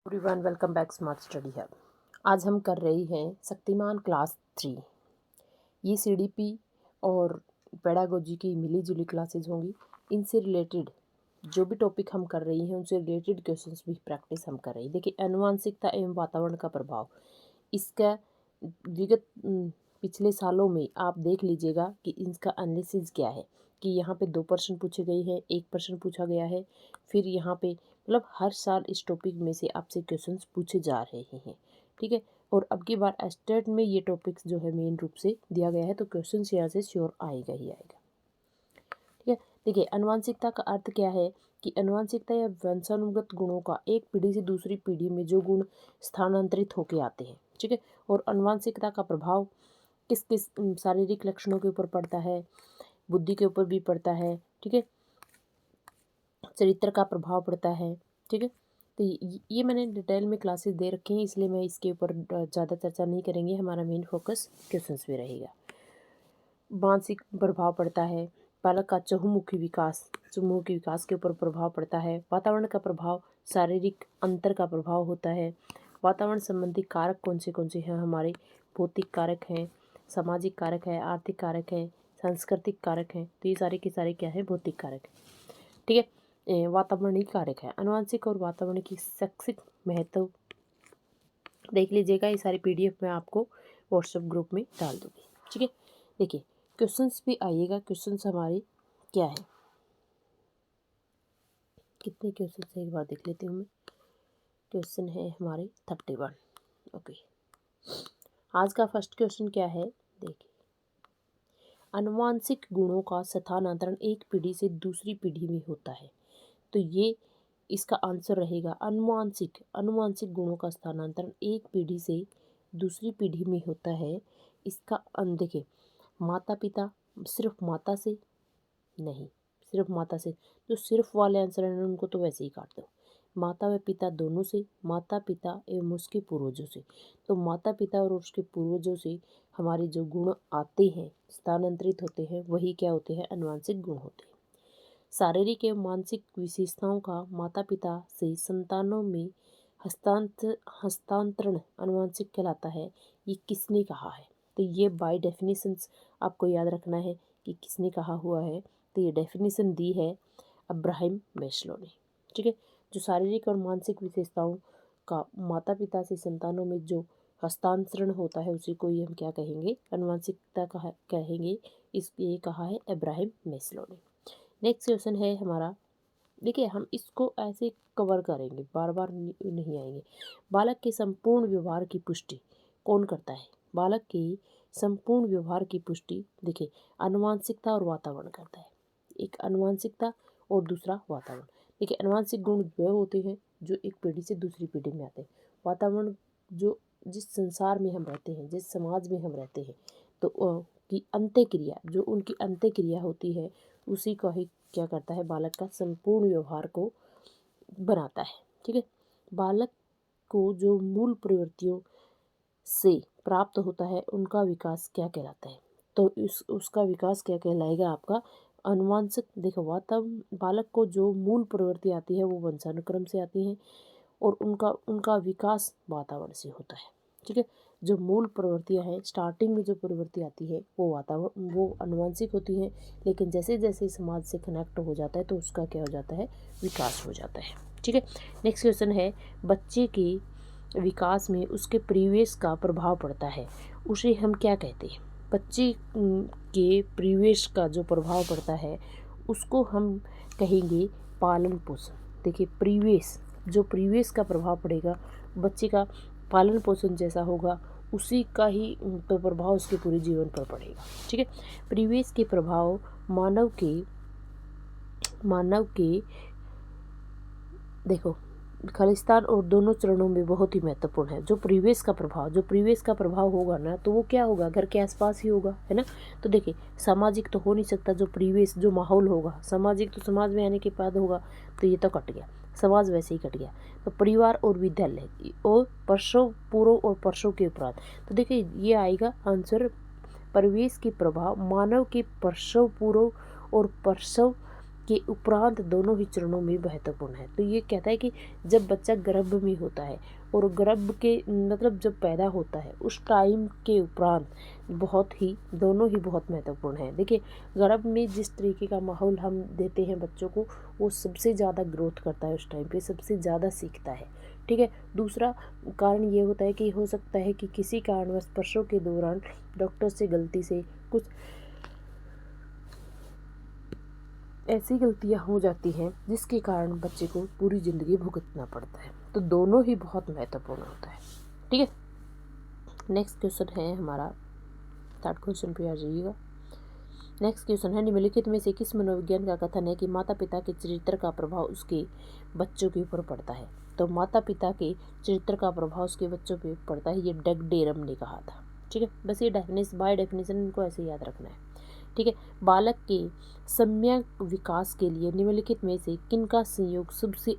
Everyone welcome back smart study hub. आज हम कर रही हैं शक्तिमान क्लास 3। ये सीडीपी और पेडागोजी की मिली जुली क्लासेज होंगी। इनसे रिलेटेड जो भी टॉपिक हम कर रही हैं उनसे रिलेटेड क्वेश्चंस भी प्रैक्टिस हम कर रही हैं। देखिए, आनुवंशिकता एवं वातावरण का प्रभाव, इसका विगत पिछले सालों में आप देख लीजिएगा कि इसका एनालिसिस क्या है। कि यहाँ पे 2 प्रश्न पूछे गए हैं, 1 प्रश्न पूछा गया है। फिर यहाँ पे मतलब हर साल इस टॉपिक में से आपसे क्वेश्चंस पूछे जा रहे हैं, ठीक है। और अब की बार एस्टेट में ये टॉपिक्स जो है मेन रूप से दिया गया है, तो क्वेश्चंस यहाँ से श्योर आएगा ही आएगा, ठीक है। देखिए, आनुवंशिकता का अर्थ क्या है कि आनुवंशिकता या वंशानुगत गुणों का एक पीढ़ी से दूसरी पीढ़ी में जो गुण स्थानांतरित होके आते हैं, ठीक है। और आनुवंशिकता का प्रभाव किस किस शारीरिक लक्षणों के ऊपर पड़ता है, बुद्धि के ऊपर भी पड़ता है, ठीक है, चरित्र का प्रभाव पड़ता है, ठीक है। तो ये मैंने डिटेल में क्लासेस दे रखी हैं, इसलिए मैं इसके ऊपर ज़्यादा चर्चा नहीं करेंगे। हमारा मेन फोकस क्वेश्चंस पे रहेगा। मानसिक प्रभाव पड़ता है, बालक का चहुमुखी विकास के ऊपर प्रभाव पड़ता है। वातावरण का प्रभाव, शारीरिक अंतर का प्रभाव होता है। वातावरण संबंधी कारक कौन से हैं हमारे? भौतिक कारक हैं, सामाजिक कारक है, आर्थिक कारक है, सांस्कृतिक कारक हैं। तो ये सारे के सारे क्या है? भौतिक कारक है, ठीक है। वातावरणीय कारक है। आनुवंशिक और वातावरण की शैक्षिक महत्व देख लीजिएगा। ये सारी पीडीएफ मैं आपको व्हाट्सएप ग्रुप में डाल दूँगी, ठीक है। देखिए, क्वेश्चंस भी आइएगा। क्वेश्चंस हमारे क्या है, कितने क्वेश्चन है एक बार देख लेती हूँ मैं। क्वेश्चन है हमारे 31। ओके, आज का फर्स्ट क्वेश्चन क्या है? देखिए, आनुवंशिक गुणों का स्थानांतरण एक पीढ़ी से दूसरी पीढ़ी में होता है। तो ये इसका आंसर रहेगा अनुवांशिक गुणों का स्थानांतरण एक पीढ़ी से दूसरी पीढ़ी में होता है। इसका देखिए, माता पिता, सिर्फ माता से नहीं, सिर्फ माता से, जो सिर्फ वाले आंसर हैं उनको तो वैसे ही काट दो। माता व पिता दोनों से, माता पिता एवं उसके पूर्वजों से। तो माता पिता और उसके पूर्वजों से हमारे जो गुण आते हैं, स्थानांतरित होते हैं, वही क्या होते हैं? अनुवांशिक गुण होते हैं। शारीरिक एवं मानसिक विशेषताओं का माता पिता से संतानों में हस्तांतरण अनुवांशिक कहलाता है। ये किसने कहा है? तो ये बाय डेफिनेशंस आपको याद रखना है कि किसने कहा हुआ है। तो ये डेफिनेशन दी है अब्राहम मैस्लो ने, ठीक है। जो शारीरिक और मानसिक विशेषताओं का माता पिता से संतानों में जो हस्तांतरण होता है, उसी को ही हम क्या कहेंगे? अनुवांशिकता कहेंगे। ये कहा है अब्राहम मैस्लो ने। नेक्स्ट क्वेश्चन है हमारा। देखिए, हम इसको ऐसे कवर करेंगे, बार बार नहीं आएंगे। बालक के संपूर्ण व्यवहार की पुष्टि कौन करता है? बालक के संपूर्ण व्यवहार की पुष्टि देखिए, आनुवंशिकता और वातावरण करता है। एक आनुवंशिकता और दूसरा वातावरण। देखिए, आनुवंशिक गुण वह होते हैं जो एक पीढ़ी से दूसरी पीढ़ी में आते हैं। वातावरण जो जिस संसार में हम रहते हैं, जिस समाज में हम रहते हैं, तो की अंत्यक्रिया, जो उनकी अंत्यक्रिया होती है, उसी का ही क्या करता है? बालक का संपूर्ण व्यवहार को बनाता है, ठीक है। बालक को जो मूल प्रवृत्तियों से प्राप्त होता है, उनका विकास क्या कहलाता है? तो उसका विकास क्या कहलाएगा? आपका अनुवांशिक। देखो, बालक को जो मूल प्रवृत्ति आती है वो वंशानुक्रम से आती है, और उनका विकास वातावरण से होता है, ठीक है। जो मूल प्रवृत्तियाँ हैं, स्टार्टिंग में जो प्रवृत्ति आती है वो अनुवांशिक होती है, लेकिन जैसे जैसे समाज से कनेक्ट हो जाता है तो उसका क्या हो जाता है? विकास हो जाता है, ठीक है। नेक्स्ट क्वेश्चन है, बच्चे के विकास में उसके परिवेश का प्रभाव पड़ता है, उसे हम क्या कहते हैं? बच्चे के परिवेश का जो प्रभाव पड़ता है उसको हम कहेंगे पालन पोषण। देखिए, परिवेश का प्रभाव पड़ेगा, बच्चे का पालन पोषण जैसा होगा, उसी का ही तो प्रभाव उसके पूरे जीवन पर पड़ेगा, ठीक है। परिवेश के प्रभाव मानव के देखो, खालिस्तान और दोनों चरणों में बहुत ही महत्वपूर्ण है। जो परिवेश का प्रभाव होगा ना, तो वो क्या होगा? घर के आसपास ही होगा, है ना। तो देखिए, सामाजिक तो हो नहीं सकता। जो परिवेश, जो माहौल होगा, सामाजिक तो समाज में आने के बाद होगा, तो ये तो कट गया, समाज वैसे ही कट गया। तो परिवार और विद्यालय और प्रसव पूर्व और प्रसव के उपरांत, तो देखिए ये आएगा आंसर। परिवेश के प्रभाव मानव के प्रसव पूर्व और प्रसव के उपरांत दोनों ही चरणों में महत्वपूर्ण है। तो ये कहता है कि जब बच्चा गर्भ में होता है और गर्भ के मतलब जब पैदा होता है उस टाइम के उपरांत दोनों ही बहुत महत्वपूर्ण है। देखिए, गर्भ में जिस तरीके का माहौल हम देते हैं बच्चों को, वो सबसे ज़्यादा ग्रोथ करता है, उस टाइम पे सबसे ज़्यादा सीखता है। ठीक है। दूसरा कारण ये होता है कि हो सकता है कि किसी कारणवश प्रसव के दौरान डॉक्टर से गलती से कुछ ऐसी गलतियां हो जाती हैं जिसके कारण बच्चे को पूरी ज़िंदगी भुगतना पड़ता है। तो दोनों ही बहुत महत्वपूर्ण होता है। ठीक है। नेक्स्ट क्वेश्चन है हमारा, थर्ड क्वेश्चन पे आ जाइएगा। नेक्स्ट क्वेश्चन है, निम्नलिखित में से किस मनोविज्ञान का कथन है कि माता पिता के चरित्र का प्रभाव उसके बच्चों के ऊपर पड़ता है? तो माता पिता के चरित्र का प्रभाव उसके बच्चों पे पड़ता है, ये डग डेरम ने कहा था। ठीक है। बस ये बाय डेफिनेशन इनको ऐसे याद रखना है। ठीक है। बालक के सम्यक विकास के लिए निम्नलिखित में से किनका संयोग सबसे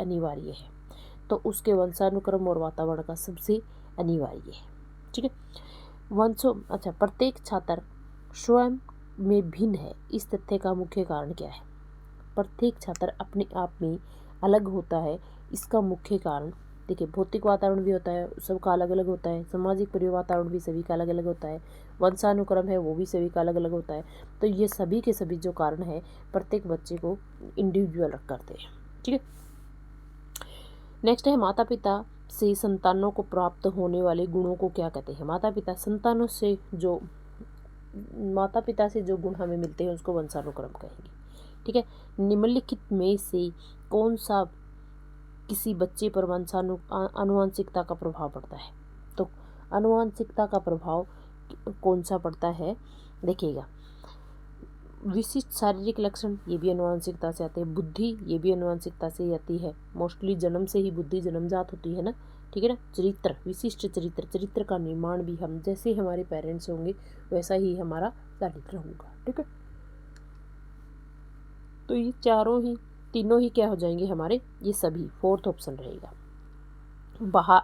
अनिवार्य है? तो उसके वंशानुक्रम और वातावरण का सबसे अनिवार्य है। ठीक है। प्रत्येक छात्र स्वयं में भिन्न है, इस तथ्य का मुख्य कारण क्या है? प्रत्येक छात्र अपने आप में अलग होता है, इसका मुख्य कारण देखिए, भौतिक वातावरण भी होता है, सबका अलग अलग होता है, सामाजिक परिवार वातावरण भी सभी का अलग अलग होता है, वंशानुक्रम है वो भी सभी का अलग अलग होता है। तो ये सभी के सभी जो कारण है प्रत्येक बच्चे को इंडिविजुअल करते हैं। ठीक है। नेक्स्ट है, माता पिता से संतानों को प्राप्त होने वाले गुणों को क्या कहते हैं? माता पिता से जो गुण हमें मिलते हैं उसको वंशानुक्रम कहेंगे। ठीक है। निम्नलिखित में से कौन सा किसी बच्चे पर आनुवंशिकता का प्रभाव पड़ता है? तो आनुवंशिकता का प्रभाव कौन सा पड़ता है? देखिएगा, विशिष्ट शारीरिक लक्षण ये भी आनुवंशिकता से आते हैं, बुद्धि ये भी आनुवंशिकता से ही आती है। मोस्टली जन्म से ही बुद्धि जन्मजात होती है ना। ठीक है ना। चरित्र, विशिष्ट चरित्र का निर्माण भी हम जैसे हमारे पेरेंट्स होंगे वैसा ही हमारा चरित्र होगा। ठीक है। तो ये तीनों ही क्या हो जाएंगे हमारे, ये सभी फोर्थ ऑप्शन रहेगा।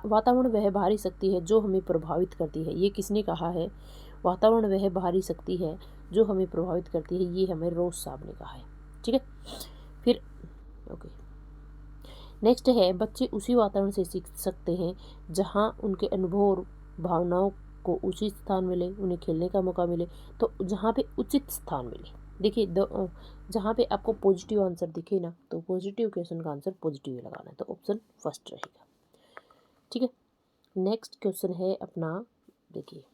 वातावरण वह बाहरी शक्ति है जो हमें प्रभावित करती है, ये किसने कहा है? वातावरण वह बाहरी शक्ति है जो हमें प्रभावित करती है, ये हमें रोज साहब ने कहा है। ठीक है। फिर ओके, नेक्स्ट है, बच्चे उसी वातावरण से सीख सकते हैं जहाँ उनके अनुभव और भावनाओं को उचित स्थान मिले, उन्हें खेलने का मौका मिले। तो जहाँ पे उचित स्थान मिले, देखिए जहाँ पे आपको पॉजिटिव आंसर दिखे ना, तो पॉजिटिव क्वेश्चन का आंसर पॉजिटिव लगाना है, तो ऑप्शन फर्स्ट रहेगा। ठीक है। नेक्स्ट क्वेश्चन है अपना, देखिए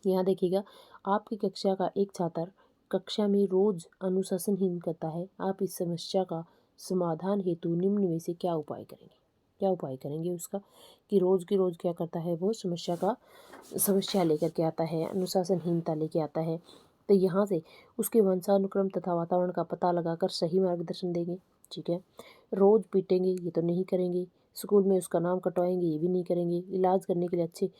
यहाँ देखिएगा, आपकी कक्षा का एक छात्र कक्षा में रोज अनुशासनहीन करता है, आप इस समस्या का समाधान हेतु निम्न में से क्या उपाय करेंगे उसका, कि रोज की रोज क्या करता है वो समस्या लेकर के आता है, अनुशासनहीनता लेके आता है। तो यहाँ से उसके वंशानुक्रम तथा वातावरण का पता लगाकर सही मार्गदर्शन देंगे। ठीक है। रोज पीटेंगे ये तो नहीं करेंगे, स्कूल में उसका नाम कटवाएंगे ये भी नहीं करेंगे, इलाज करने के लिए अच्छे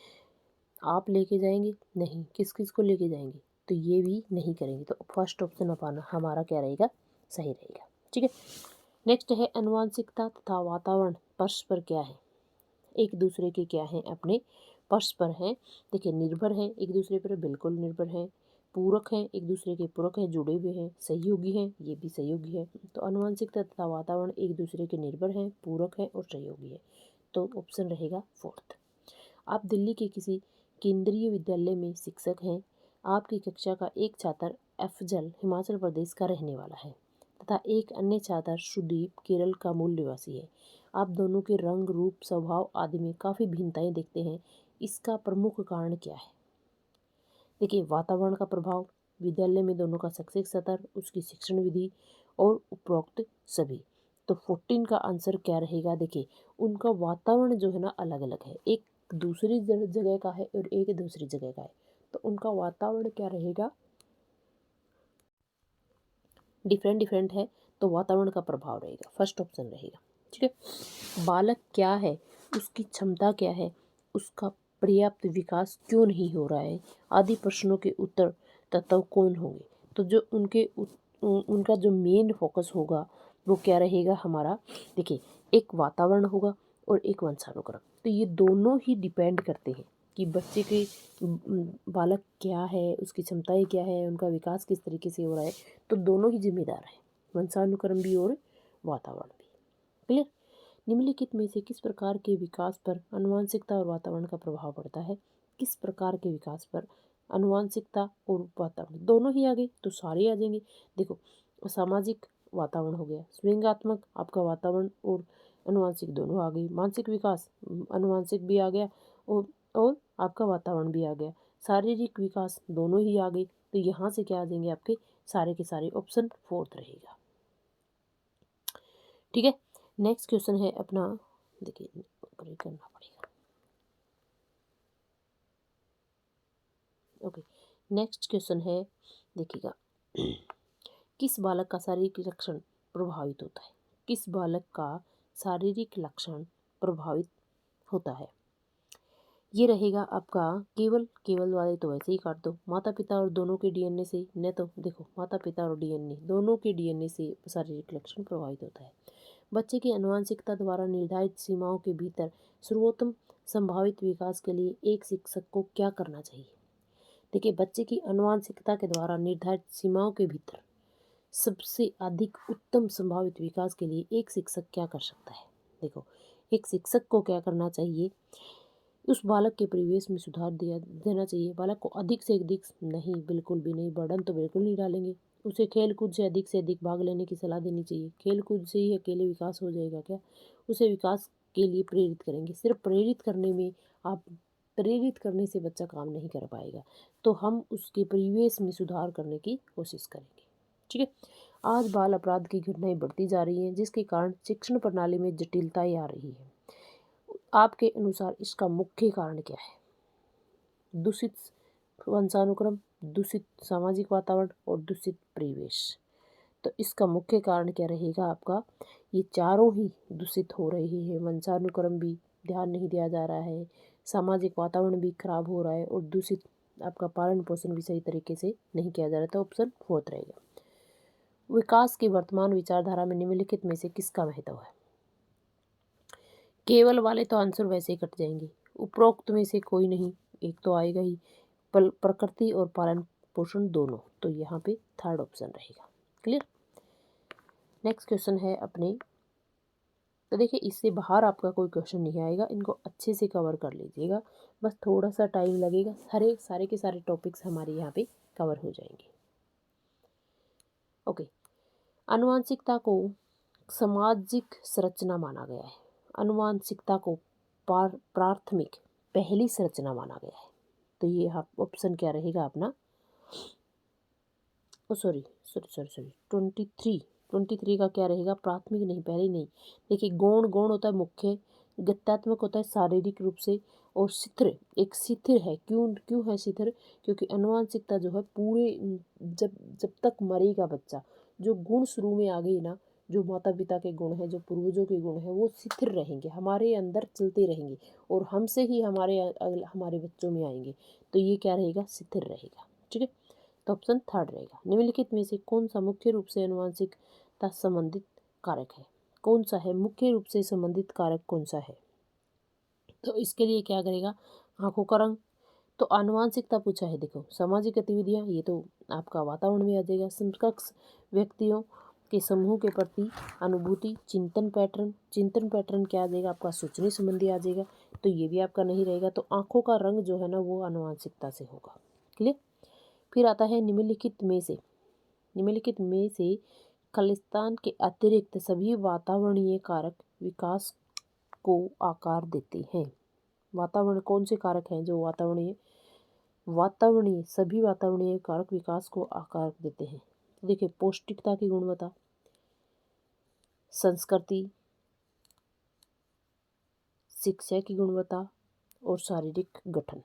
आप लेके जाएंगे नहीं, किस किस को लेके जाएंगे, तो ये भी नहीं करेंगे। तो फर्स्ट ऑप्शन अपाना हमारा क्या रहेगा, सही रहेगा। ठीक है। नेक्स्ट है, अनुवांशिकता तथा वातावरण परस्पर क्या है, एक दूसरे के क्या हैं, अपने परस्पर हैं। देखिए, निर्भर हैं एक दूसरे पर, बिल्कुल निर्भर हैं, पूरक हैं एक दूसरे के, पूरक हैं, जुड़े हुए हैं, सहयोगी हैं, ये भी सहयोगी है। तो अनुवांशिकता तथा वातावरण एक दूसरे के निर्भर हैं, पूरक हैं और सहयोगी है। तो ऑप्शन रहेगा फोर्थ। आप दिल्ली के किसी केंद्रीय विद्यालय में शिक्षक हैं, आपकी कक्षा का एक छात्र अफजल हिमाचल प्रदेश का रहने वाला है तथा एक अन्य छात्र सुदीप केरल का मूल निवासी है। आप दोनों के रंग, रूप, स्वभाव आदि में काफ़ी भिन्नताएं देखते हैं, इसका प्रमुख कारण क्या है? देखिए, वातावरण का प्रभाव, विद्यालय में दोनों का शैक्षिक स्तर, उसकी शिक्षण विधि और उपरोक्त सभी। तो 14 का आंसर क्या रहेगा? देखिए, उनका वातावरण जो है ना अलग अलग है, एक दूसरी जगह का है और एक दूसरी जगह का है। तो उनका वातावरण क्या रहेगा, डिफरेंट है, तो वातावरण का प्रभाव रहेगा, फर्स्ट ऑप्शन रहेगा। ठीक है। बालक क्या है, उसकी क्षमता क्या है, उसका पर्याप्त विकास क्यों नहीं हो रहा है, आदि प्रश्नों के उत्तर तत्व कौन होंगे? तो जो उनका जो मेन फोकस होगा वो क्या रहेगा हमारा, देखिए, एक वातावरण होगा और एक वंशानुक्रम। तो ये दोनों ही डिपेंड करते हैं कि बच्चे के बालक क्या है, उसकी क्षमताएं क्या है, उनका विकास किस तरीके से हो रहा है, तो दोनों ही जिम्मेदार हैं, वंशानुक्रम भी और वातावरण भी। क्लियर। निम्नलिखित में से किस प्रकार के विकास पर आनुवंशिकता और वातावरण का प्रभाव पड़ता है? किस प्रकार के विकास पर आनुवंशिकता और वातावरण दोनों ही आ गए तो सारे आ जाएंगे। देखो, सामाजिक वातावरण हो गया, स्वयंगात्मक आपका वातावरण और आनुवंशिक दोनों आ गई, मानसिक विकास आनुवंशिक भी आ गया और आपका वातावरण भी आ गया, शारीरिक विकास दोनों ही आ गए। तो यहाँ से क्या आ जाएंगे आपके सारे के सारे, ऑप्शन फोर्थ रहेगा। ठीक है। नेक्स्ट क्वेश्चन है अपना, देखिए करना पड़ेगा। ओके, नेक्स्ट क्वेश्चन है, देखिएगा किस बालक का शारीरिक लक्षण प्रभावित होता है? किस बालक का शारीरिक लक्षण प्रभावित होता है? ये रहेगा आपका केवल वाले तो वैसे ही काट दो, माता पिता और दोनों के डीएनए से, न तो देखो माता पिता और डीएनए दोनों के डीएनए से शारीरिक लक्षण प्रभावित होता है। बच्चे की आनुवंशिकता द्वारा निर्धारित सीमाओं के भीतर सर्वोत्तम संभावित विकास के लिए एक शिक्षक को क्या करना चाहिए? देखिए, बच्चे की आनुवंशिकता के द्वारा निर्धारित सीमाओं के भीतर सबसे अधिक उत्तम संभावित विकास के लिए एक शिक्षक क्या कर सकता है? देखो, एक शिक्षक को क्या करना चाहिए, उस बालक के परिवेश में सुधार देना चाहिए। बालक को अधिक से अधिक नहीं, बिल्कुल भी नहीं, बर्डन तो बिल्कुल नहीं डालेंगे। उसे खेल कूद से अधिक भाग लेने की सलाह देनी चाहिए। खेल कूद से ही अकेले विकास हो जाएगा क्या? उसे विकास के लिए प्रेरित करेंगे। सिर्फ प्रेरित करने में आप प्रेरित करने से बच्चा काम नहीं कर पाएगा, तो हम उसके परिवेश में सुधार करने की कोशिश करेंगे। ठीक है। आज बाल अपराध की घटनाएं बढ़ती जा रही हैं, जिसके कारण शिक्षण प्रणाली में जटिलताएं आ रही है। आपके अनुसार इसका मुख्य कारण क्या है? दूषित वंशानुक्रम, दूषित सामाजिक वातावरण और दूषित परिवेश। तो इसका मुख्य कारण क्या रहेगा आपका? ये चारों ही दूषित हो रही है। वंशानुक्रम भी ध्यान नहीं दिया जा रहा है, सामाजिक वातावरण भी खराब हो रहा है और दूषित आपका पालन पोषण भी सही तरीके से नहीं किया जा रहा। तो ऑप्शन फोर्थ रहेगा। विकास की वर्तमान विचारधारा में निम्नलिखित में से किसका महत्व है? केवल वाले तो आंसर वैसे ही कट जाएंगे, उपरोक्त में से कोई नहीं, एक तो आएगा ही, प्रकृति और पालन पोषण दोनों, तो यहाँ पे थर्ड ऑप्शन रहेगा। क्लियर। नेक्स्ट क्वेश्चन है अपने, तो देखिए इससे बाहर आपका कोई क्वेश्चन नहीं आएगा, इनको अच्छे से कवर कर लीजिएगा, बस थोड़ा सा टाइम लगेगा, सारे के सारे टॉपिक्स हमारे यहाँ पे कवर हो जाएंगे। ओके, आनुवंशिकता को सामाजिक संरचना माना गया है। आनुवंशिकता को प्राथमिक पहली संरचना माना गया है। तो ये ऑप्शन क्या रहेगा अपना? सॉरी 23 का क्या रहेगा? प्राथमिक नहीं, पहले नहीं। देखिए, गौण होता है मुख्य, गत्यात्मक होता है शारीरिक रूप से, और शिथिर एक शिथिर है। क्यों है शिथिर? क्योंकि आनुवंशिकता जो है पूरे जब तक मरेगा बच्चा, जो गुण शुरू में आ गई ना, जो माता पिता के गुण हैं, जो पूर्वजों के गुण हैं, वो शिथिर रहेंगे, हमारे अंदर चलते रहेंगे और हमसे ही हमारे बच्चों में आएंगे। तो ये क्या रहेगा? शिथिर रहेगा। ठीक है। तो ऑप्शन थर्ड रहेगा। निम्नलिखित में से कौन सा मुख्य रूप से आनुवंशिकता संबंधित कारक है? कौन सा है मुख्य रूप से संबंधित कारक? कौन सा है? तो इसके लिए क्या करेगा? आंखों का रंग, तो आनुवंशिकता पूछा है। देखो, सामाजिक गतिविधियां, ये तो आपका वातावरण में आ जाएगा। समकक्ष व्यक्तियों के समूह के प्रति अनुभूति, चिंतन पैटर्न क्या आ जाएगा आपका? सोचने संबंधी आ जाएगा, तो ये भी आपका नहीं रहेगा। तो आंखों का रंग जो है ना, वो आनुवंशिकता से होगा। क्लियर। फिर आता है निम्नलिखित में से खालिस्तान के अतिरिक्त सभी वातावरणीय कारक विकास को आकार देते हैं। वातावरण कौन से कारक हैं जो सभी वातावरणीय कारक विकास को आकार देते हैं? देखिए, पौष्टिकता की गुणवत्ता, संस्कृति, शिक्षा की गुणवत्ता और शारीरिक गठन।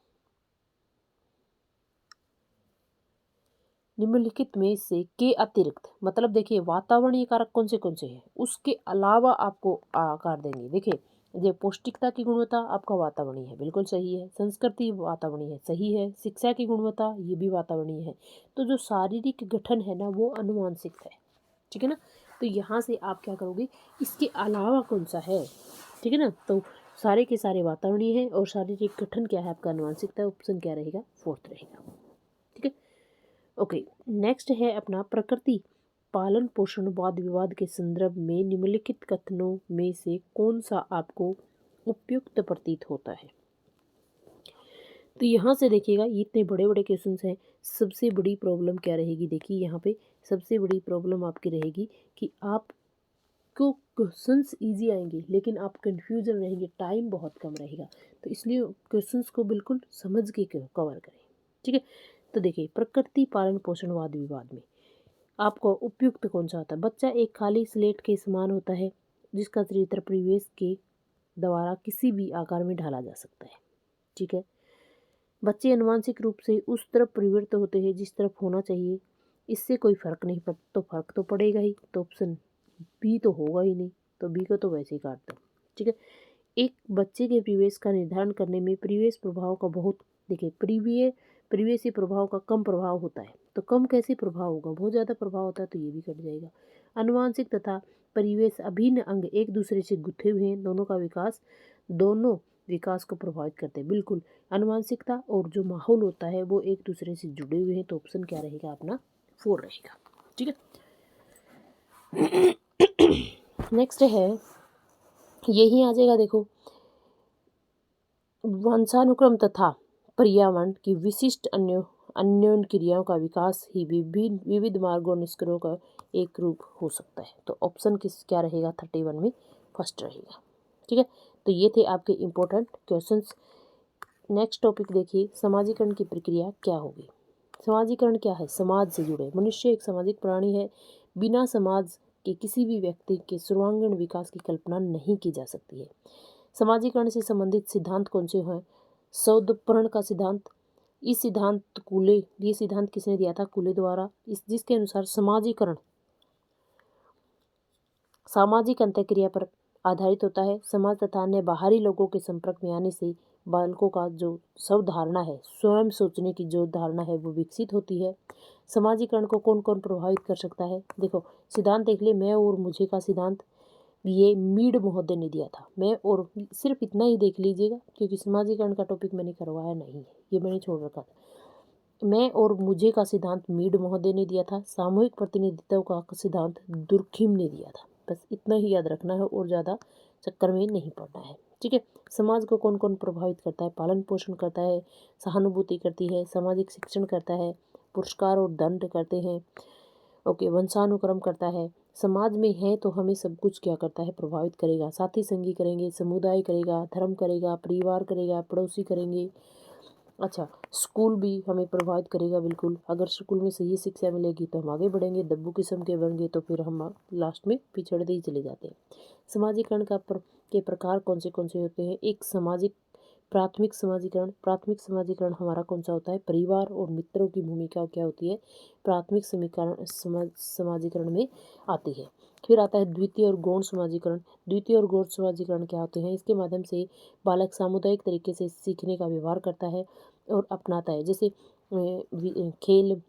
निम्नलिखित में से के अतिरिक्त, मतलब देखिए वातावरणीय कारक कौन से हैं, उसके अलावा आपको आकार देंगे। देखिए, ये पौष्टिकता की गुणवत्ता आपका वातावरणीय है, बिल्कुल सही है। संस्कृति वातावरणीय है, सही है। शिक्षा की गुणवत्ता ये भी वातावरणीय है। तो जो शारीरिक गठन है ना, वो आनुवंशिक है। ठीक है ना। तो यहाँ से आप क्या करोगे? इसके अलावा कौन सा है? ठीक है ना। तो सारे के सारे वातावरणीय है और शारीरिक गठन क्या है आपका आनुवंशिकता, ऑप्शन क्या रहेगा, 4th रहेगा। ठीक है, ओके। नेक्स्ट है अपना प्रकृति पालन पोषण वाद विवाद के संदर्भ में निम्नलिखित कथनों में से कौन सा आपको उपयुक्त प्रतीत होता है। तो यहाँ से देखिएगा, ये इतने बड़े बड़े क्वेश्चंस हैं। सबसे बड़ी प्रॉब्लम क्या रहेगी, देखिए यहाँ पे सबसे बड़ी प्रॉब्लम आपकी रहेगी कि आपको क्वेश्चंस इजी आएंगे लेकिन आप कंफ्यूजन रहेंगे, टाइम बहुत कम रहेगा। तो इसलिए क्वेश्चंस को बिल्कुल समझ के कवर करें। ठीक है, तो देखिए प्रकृति पालन पोषण वाद विवाद में आपको उपयुक्त कौन सा होता है। बच्चा एक खाली स्लेट के समान होता है जिसका चरित्र परिवेश के द्वारा किसी भी आकार में ढाला जा सकता है। ठीक है, बच्चे आनुवांशिक रूप से उस तरफ प्रवृत्त होते हैं जिस तरफ होना चाहिए। इससे कोई फर्क नहीं पड़ता, तो फर्क तो पड़ेगा ही, तो ऑप्शन बी तो होगा ही नहीं, तो बी को तो वैसे ही काट दो। ठीक है, एक बच्चे के परिवेश का निर्धारण करने में परिवेश प्रभाव का बहुत, देखिए परिवेशी प्रभाव का कम प्रभाव होता है। तो कम कैसे प्रभाव होगा, बहुत ज़्यादा प्रभाव होता है, तो ये भी कट जाएगा। आनुवांशिक तथा परिवेश अभिन्न अंग एक दूसरे से गुथे हुए हैं, दोनों विकास को प्रभावित करते हैं। बिल्कुल, आनुवांशिकता और जो माहौल होता है वो एक दूसरे से जुड़े हुए हैं, तो ऑप्शन क्या रहेगा अपना 4 रहेगा। ठीक है, नेक्स्ट है, यही आ जाएगा, देखो वंशानुक्रम तथा पर्यावरण की विशिष्ट अन्योन क्रियाओं का विकास ही विविध मार्गों और निष्कर्षों का एक रूप हो सकता है। तो ऑप्शन क्या रहेगा 31 में फर्स्ट रहेगा। ठीक है, तो ये थे आपके इम्पोर्टेंट क्वेश्चंस। नेक्स्ट टॉपिक देखिए, समाजीकरण की प्रक्रिया क्या होगी। समाजीकरण क्या है, समाज से जुड़े। मनुष्य एक सामाजिक प्राणी है, बिना समाज के किसी भी व्यक्ति के सर्वांगीण विकास की कल्पना नहीं की जा सकती है। समाजीकरण से संबंधित सिद्धांत कौन से हैं, सौदपर्ण का सिद्धांत। ये सिद्धांत किसने दिया था, कूले द्वारा। जिसके अनुसार समाजीकरण सामाजिक अंतःक्रिया पर आधारित होता है। समाज तथा अन्य बाहरी लोगों के संपर्क में आने से बालकों का जो स्वधारणा है, स्वयं सोचने की जो धारणा है वो विकसित होती है। समाजीकरण को कौन कौन प्रभावित कर सकता है, देखो सिद्धांत देख लिए, मैं और मुझे का सिद्धांत, ये मीड महोदय ने दिया था। मैं और, सिर्फ इतना ही देख लीजिएगा क्योंकि समाजीकरण का टॉपिक मैंने करवाया नहीं है, ये मैंने छोड़ रखा था। मैं और मुझे का सिद्धांत मीड महोदय ने दिया था। सामूहिक प्रतिनिधित्व का सिद्धांत दुर्खिम ने दिया था। बस इतना ही याद रखना है और ज़्यादा चक्कर में नहीं पड़ना है। ठीक है, समाज को कौन कौन प्रभावित करता है, पालन पोषण करता है, सहानुभूति करती है, सामाजिक शिक्षण करता है, पुरस्कार और दंड करते हैं, ओके, वंशानुक्रम करता है। समाज में है तो हमें सब कुछ क्या करता है, प्रभावित करेगा। साथी संगी करेंगे, समुदाय करेगा, धर्म करेगा, परिवार करेगा, पड़ोसी करेंगे। अच्छा, स्कूल भी हमें प्रभावित करेगा बिल्कुल। अगर स्कूल में सही शिक्षा मिलेगी तो हम आगे बढ़ेंगे, दब्बू किस्म के बनेंगे तो फिर हम लास्ट में पिछड़ते ही चले जाते हैं। समाजीकरण के प्रकार कौन से होते हैं, एक प्राथमिक समाजीकरण हमारा कौन सा होता है, परिवार और मित्रों की भूमिका क्या होती है, प्राथमिक समाजीकरण में आती है। फिर आता है द्वितीय और गौण समाजीकरण क्या होते हैं, इसके माध्यम से बालक सामुदायिक तरीके से सीखने का व्यवहार करता है और अपनाता है। जैसे खेल,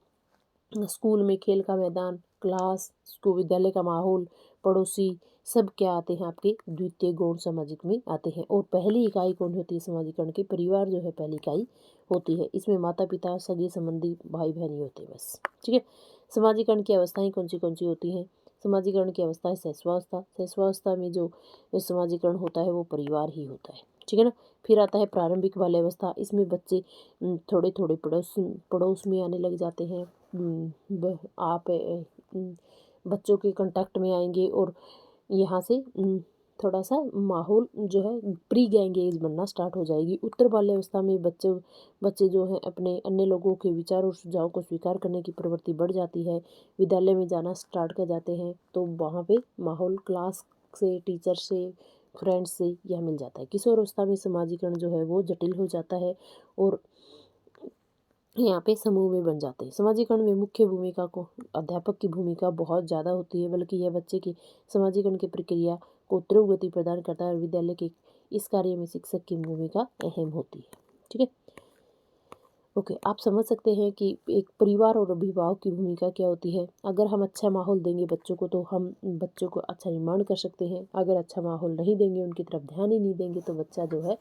स्कूल में खेल का मैदान, क्लास, स्कूल विद्यालय का माहौल, पड़ोसी, सब क्या आते हैं आपके द्वितीय गौण सामाजिक में आते हैं। और पहली इकाई कौन होती है समाजीकरण की, परिवार जो है पहली इकाई होती है। इसमें माता पिता, सगे संबंधी, भाई बहन ही होते हैं बस। ठीक है, समाजीकरण की अवस्थाएं कौन सी होती हैं, समाजीकरण की अवस्था है सहस्वावस्था में जो समाजीकरण होता है वो परिवार ही होता है। ठीक है ना। फिर आता है प्रारंभिक बाल्यावस्था, इसमें बच्चे थोड़े थोड़े पड़ोस में आने लग जाते हैं। आप बच्चों के कांटेक्ट में आएंगे और यहाँ से थोड़ा सा माहौल जो है प्री गैंग एज बनना स्टार्ट हो जाएगी। उत्तर बाल्यावस्था में बच्चे जो हैं अपने अन्य लोगों के विचार और सुझाव को स्वीकार करने की प्रवृत्ति बढ़ जाती है। विद्यालय में जाना स्टार्ट कर जाते हैं तो वहाँ पे माहौल क्लास से, टीचर से, फ्रेंड्स से यह मिल जाता है। किशोरावस्था में समाजीकरण जो है वो जटिल हो जाता है और यहाँ पे समूह में बन जाते हैं। समाजीकरण में मुख्य भूमिका को अध्यापक की भूमिका बहुत ज़्यादा होती है, बल्कि यह बच्चे की समाजीकरण की प्रक्रिया को तीव्र गति प्रदान करता है और विद्यालय के इस कार्य में शिक्षक की भूमिका अहम होती है। ठीक है, ओके, आप समझ सकते हैं कि एक परिवार और अभिभावक की भूमिका क्या होती है। अगर हम अच्छा माहौल देंगे बच्चों को तो हम बच्चों को अच्छा निर्माण कर सकते हैं। अगर अच्छा माहौल नहीं देंगे, उनकी तरफ ध्यान ही नहीं देंगे तो बच्चा जो है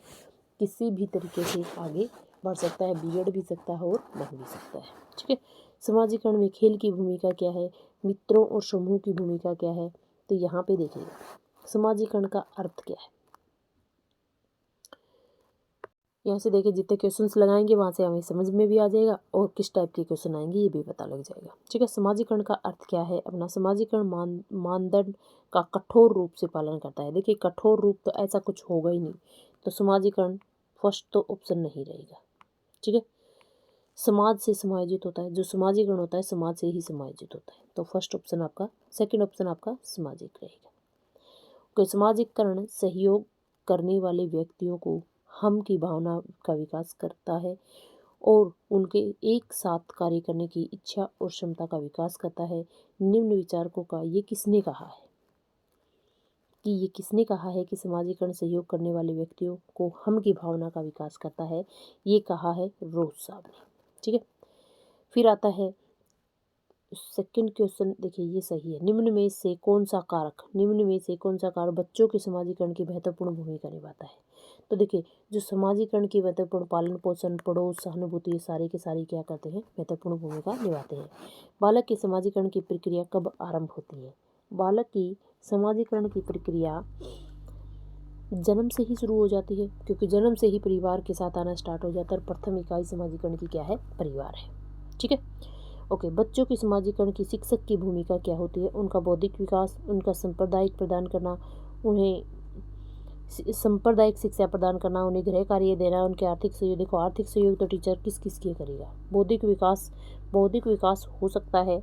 किसी भी तरीके से आगे बढ़ सकता है, बिगड़ भी सकता है और बन भी सकता है। ठीक है, समाजीकरण में खेल की भूमिका क्या है, मित्रों और समूह की भूमिका क्या है, तो यहाँ पे देखिएगा समाजीकरण का अर्थ क्या है। यहाँ से देखिए जितने क्वेश्चंस लगाएंगे वहाँ से हमें समझ में भी आ जाएगा और किस टाइप के क्वेश्चन आएंगे ये भी पता लग जाएगा। ठीक है, समाजीकरण का अर्थ क्या है। अपना समाजीकरण मानदंड का कठोर रूप से पालन करता है। देखिए कठोर रूप तो ऐसा कुछ होगा ही नहीं, तो समाजीकरण फर्स्ट तो ऑप्शन नहीं रहेगा। ठीक है, समाज से समायोजित होता है, जो समाजीकरण होता है समाज से ही समायोजित होता है, तो फर्स्ट ऑप्शन आपका, सेकेंड ऑप्शन आपका सामाजिक रहेगा। तो समाजीकरण सहयोग करने वाले व्यक्तियों को हम की भावना का विकास करता है और उनके एक साथ कार्य करने की इच्छा और क्षमता का विकास करता है। निम्न विचारकों का ये किसने कहा है कि समाजीकरण सहयोग करने वाले व्यक्तियों को हम की भावना का विकास करता है। ये कहा है रोज साहब ने। ठीक है, फिर आता है सेकंड क्वेश्चन, देखिए ये सही है। निम्न में से कौन सा कारक बच्चों के समाजीकरण की महत्वपूर्ण भूमिका निभाता है। तो देखिए जो समाजीकरण की महत्वपूर्ण पालन पोषण पड़ोस सहानुभूति सारे के सारे क्या करते हैं, महत्वपूर्ण भूमिका निभाते हैं। बालक के समाजीकरण की प्रक्रिया कब आरंभ होती है। बालक की समाजीकरण की प्रक्रिया जन्म से ही शुरू हो जाती है, क्योंकि जन्म से ही परिवार के साथ आना स्टार्ट हो जाता है और प्रथम इकाई समाजीकरण की क्या है, परिवार है। ठीक है, ओके, बच्चों की समाजीकरण की शिक्षक की भूमिका क्या होती है। उनका बौद्धिक विकास, उनका सांप्रदायिक प्रदान करना, उन्हें सांप्रदायिक शिक्षा प्रदान करना, उन्हें गृह कार्य देना, उनके आर्थिक सहयोग। देखो आर्थिक सहयोग तो टीचर किस किस के करेगा। बौद्धिक विकास हो सकता है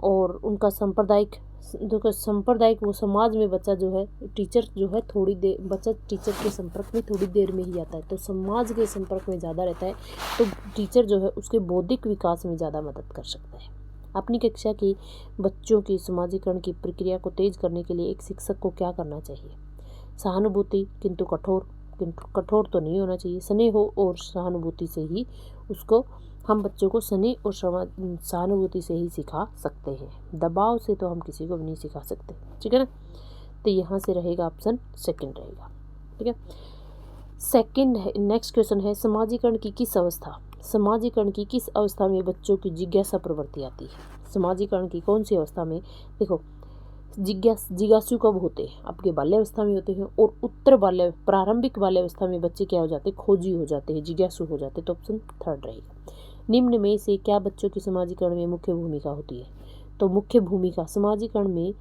और उनका सांप्रदायिक, देखो सांप्रदायिक वो समाज में बच्चा जो है टीचर जो है थोड़ी देर बच्चा टीचर के संपर्क में थोड़ी देर में ही आता है, तो समाज के संपर्क में ज़्यादा रहता है, तो टीचर जो है उसके बौद्धिक विकास में ज़्यादा मदद कर सकता है। अपनी कक्षा की बच्चों की समाजीकरण की प्रक्रिया को तेज करने के लिए एक शिक्षक को क्या करना चाहिए। सहानुभूति, किंतु कठोर तो नहीं होना चाहिए। स्नेह और सहानुभूति से ही उसको, हम बच्चों को स्नेह और सहानुभूति से ही सिखा सकते हैं, दबाव से तो हम किसी को भी नहीं सिखा सकते। ठीक है ना, तो यहाँ से रहेगा ऑप्शन सेकंड रहेगा। ठीक है, सेकंड है। नेक्स्ट क्वेश्चन है समाजीकरण की किस अवस्था में बच्चों की जिज्ञासा प्रवृत्ति आती है। समाजीकरण की कौन सी अवस्था में, देखो जिज्ञासु कब होते हैं, आपके बाल्यावस्था में होते हैं और प्रारंभिक बाल्यावस्था में बच्चे क्या हो जाते हैं, खोजी हो जाते हैं, जिज्ञासु हो जाते हैं, तो ऑप्शन थर्ड रहेगा। निम्न में से क्या बच्चों की समाजीकरण में मुख्य भूमिका होती है। तो मुख्य भूमिका समाजीकरण में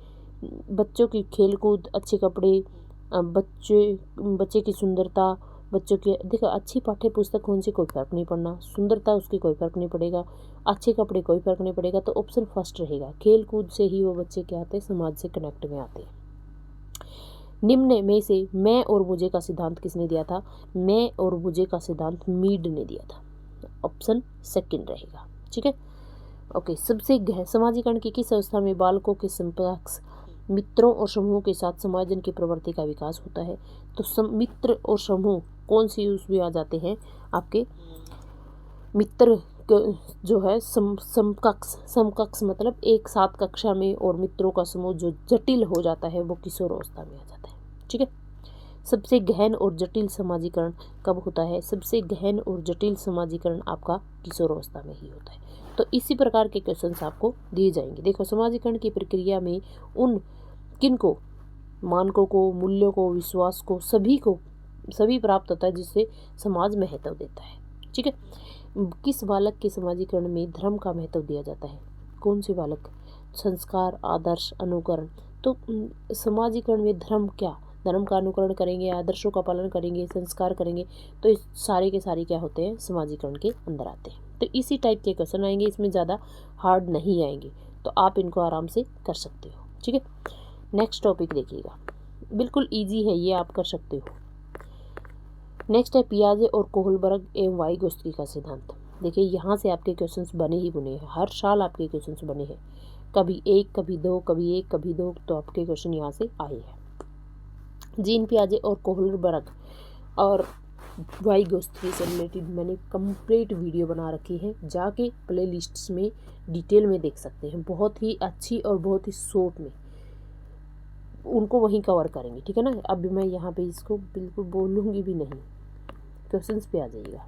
बच्चों की खेलकूद, अच्छे कपड़े, बच्चे की सुंदरता, बच्चों की, देखो अच्छी पाठ्य पुस्तक कौन सी कोई फर्क नहीं पड़ना, सुंदरता उसकी कोई फर्क नहीं पड़ेगा, अच्छे कपड़े कोई फर्क नहीं पड़ेगा, तो ऑप्शन फर्स्ट रहेगा। खेल कूद से ही वो बच्चे क्या आते हैं, समाज से कनेक्ट में आते हैं। निम्न में से मैं और मुझे का सिद्धांत किसने दिया था। मैं और मुझे का सिद्धांत मीड ने दिया था, ऑप्शन सेकंड रहेगा। ठीक है, ओके, समाजीकरण की किस अवस्था में बालकों के समकक्ष मित्रों और समूहों के साथ समायोजन की प्रवृत्ति का विकास होता है। तो मित्र और समूह कौन सी उसमें आ जाते हैं, आपके मित्र जो है समकक्ष मतलब एक साथ कक्षा में, और मित्रों का समूह जो जटिल हो जाता है वो किशोर अवस्था में आ जाता है। ठीक है, सबसे गहन और जटिल समाजीकरण कब होता है। सबसे गहन और जटिल समाजीकरण आपका किशोर अवस्था में ही होता है। तो इसी प्रकार के क्वेश्चंस आपको दिए जाएंगे। देखो समाजीकरण की प्रक्रिया में उन किनको, मानकों को, मूल्यों को, विश्वास को, सभी प्राप्त होता है जिससे समाज महत्व देता है। ठीक है, किस बालक के समाजीकरण में धर्म का महत्व दिया जाता है। कौन से बालक, संस्कार, आदर्श, अनुकरण। तो समाजीकरण में धर्म का अनुकरण करेंगे, आदर्शों का पालन करेंगे, संस्कार करेंगे, तो इस सारे के सारे क्या होते हैं, समाजीकरण के अंदर आते हैं। तो इसी टाइप के क्वेश्चन आएंगे, इसमें ज़्यादा हार्ड नहीं आएंगे, तो आप इनको आराम से कर सकते हो। ठीक है, नेक्स्ट टॉपिक देखिएगा, बिल्कुल ईजी है ये, आप कर सकते हो। नेक्स्ट है पियाजे और कोहलबर्ग एवं वाइगोत्स्की का सिद्धांत। देखिए यहाँ से आपके क्वेश्चंस बने ही बने हैं, हर साल आपके क्वेश्चंस बने हैं, कभी एक कभी दो, कभी एक कभी दो, तो आपके क्वेश्चन यहाँ से आए हैं। जीन पियाजे और कोहलबर्ग और वाई गोस्त्री से रिलेटेड मैंने कंप्लीट वीडियो बना रखी है, जाके प्ले लिस्ट्स में डिटेल में देख सकते हैं, बहुत ही अच्छी और बहुत ही शॉर्ट में उनको वहीं कवर करेंगे, ठीक है ना। अब मैं यहाँ पे इसको बिल्कुल बोलूँगी भी नहीं, क्वेश्चंस पे आ जाइएगा।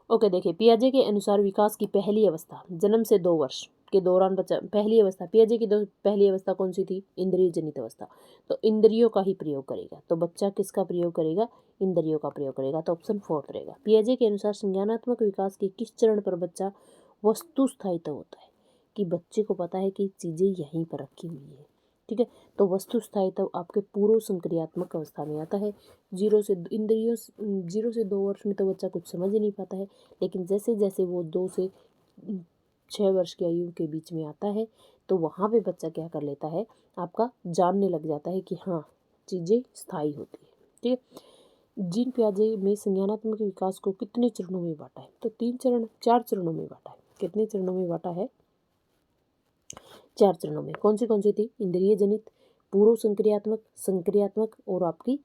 ओके, देखिए पियाजे के अनुसार विकास की पहली अवस्था जन्म से 2 वर्ष के दौरान बच्चा, पहली अवस्था पियाजे की पहली अवस्था कौन सी थी? इंद्रिय जनित अवस्था। तो इंद्रियों का ही प्रयोग करेगा, तो बच्चा किसका प्रयोग करेगा? इंद्रियों का प्रयोग करेगा, तो ऑप्शन 4 रहेगा। पियाजे के अनुसार संज्ञानात्मक विकास के किस चरण पर बच्चा वस्तु स्थायित्व होता है? कि बच्चे को पता है कि चीज़ें यहीं पर रखी हुई है, ठीक है। तो वस्तु स्थायित्व आपके पूर्व संक्रियात्मक अवस्था में आता है। 0 से 2 वर्ष में तो बच्चा कुछ समझ ही नहीं पाता है, लेकिन जैसे जैसे वो 2 से 6 वर्ष की आयु के बीच में आता है, तो वहाँ पे बच्चा क्या कर लेता है, आपका जानने लग जाता है कि हाँ, चीज़ें स्थायी होती है, ठीक है। जीन पियाजे में संज्ञानात्मक विकास को कितने चरणों में बांटा है? तो 4 चरणों में बांटा है। कितने चरणों में बांटा है? 4 चरणों में। कौन सी थी? इंद्रिय जनित, पूर्व संक्रियात्मक, संक्रियात्मक और आपकी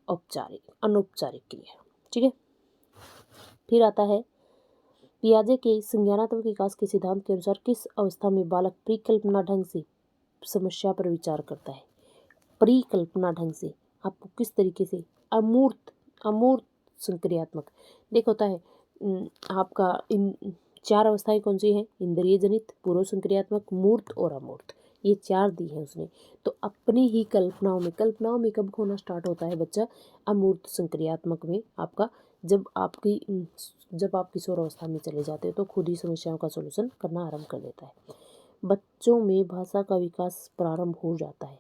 अनौपचारिक क्रिया, ठीक है। फिर आता है पियाजे के संज्ञानात्मक विकास के सिद्धांत के अनुसार किस अवस्था में बालक परिकल्पना ढंग से समस्या पर विचार करता है? परिकल्पना ढंग से आपको किस तरीके से? अमूर्त संक्रियात्मक। देख होता है आपका इन 4 अवस्थाएं कौन सी हैं? इंद्रिय जनित, पूर्व संक्रियात्मक, मूर्त और अमूर्त, ये 4 दी है उसने। तो अपनी ही कल्पनाओं में कब खोना स्टार्ट होता है बच्चा? अमूर्त संक्रियात्मक में आपका जब आप किशोर अवस्था में चले जाते हो तो खुद ही समस्याओं का सॉल्यूशन करना आरंभ कर देता है। बच्चों में भाषा का विकास प्रारंभ हो जाता है।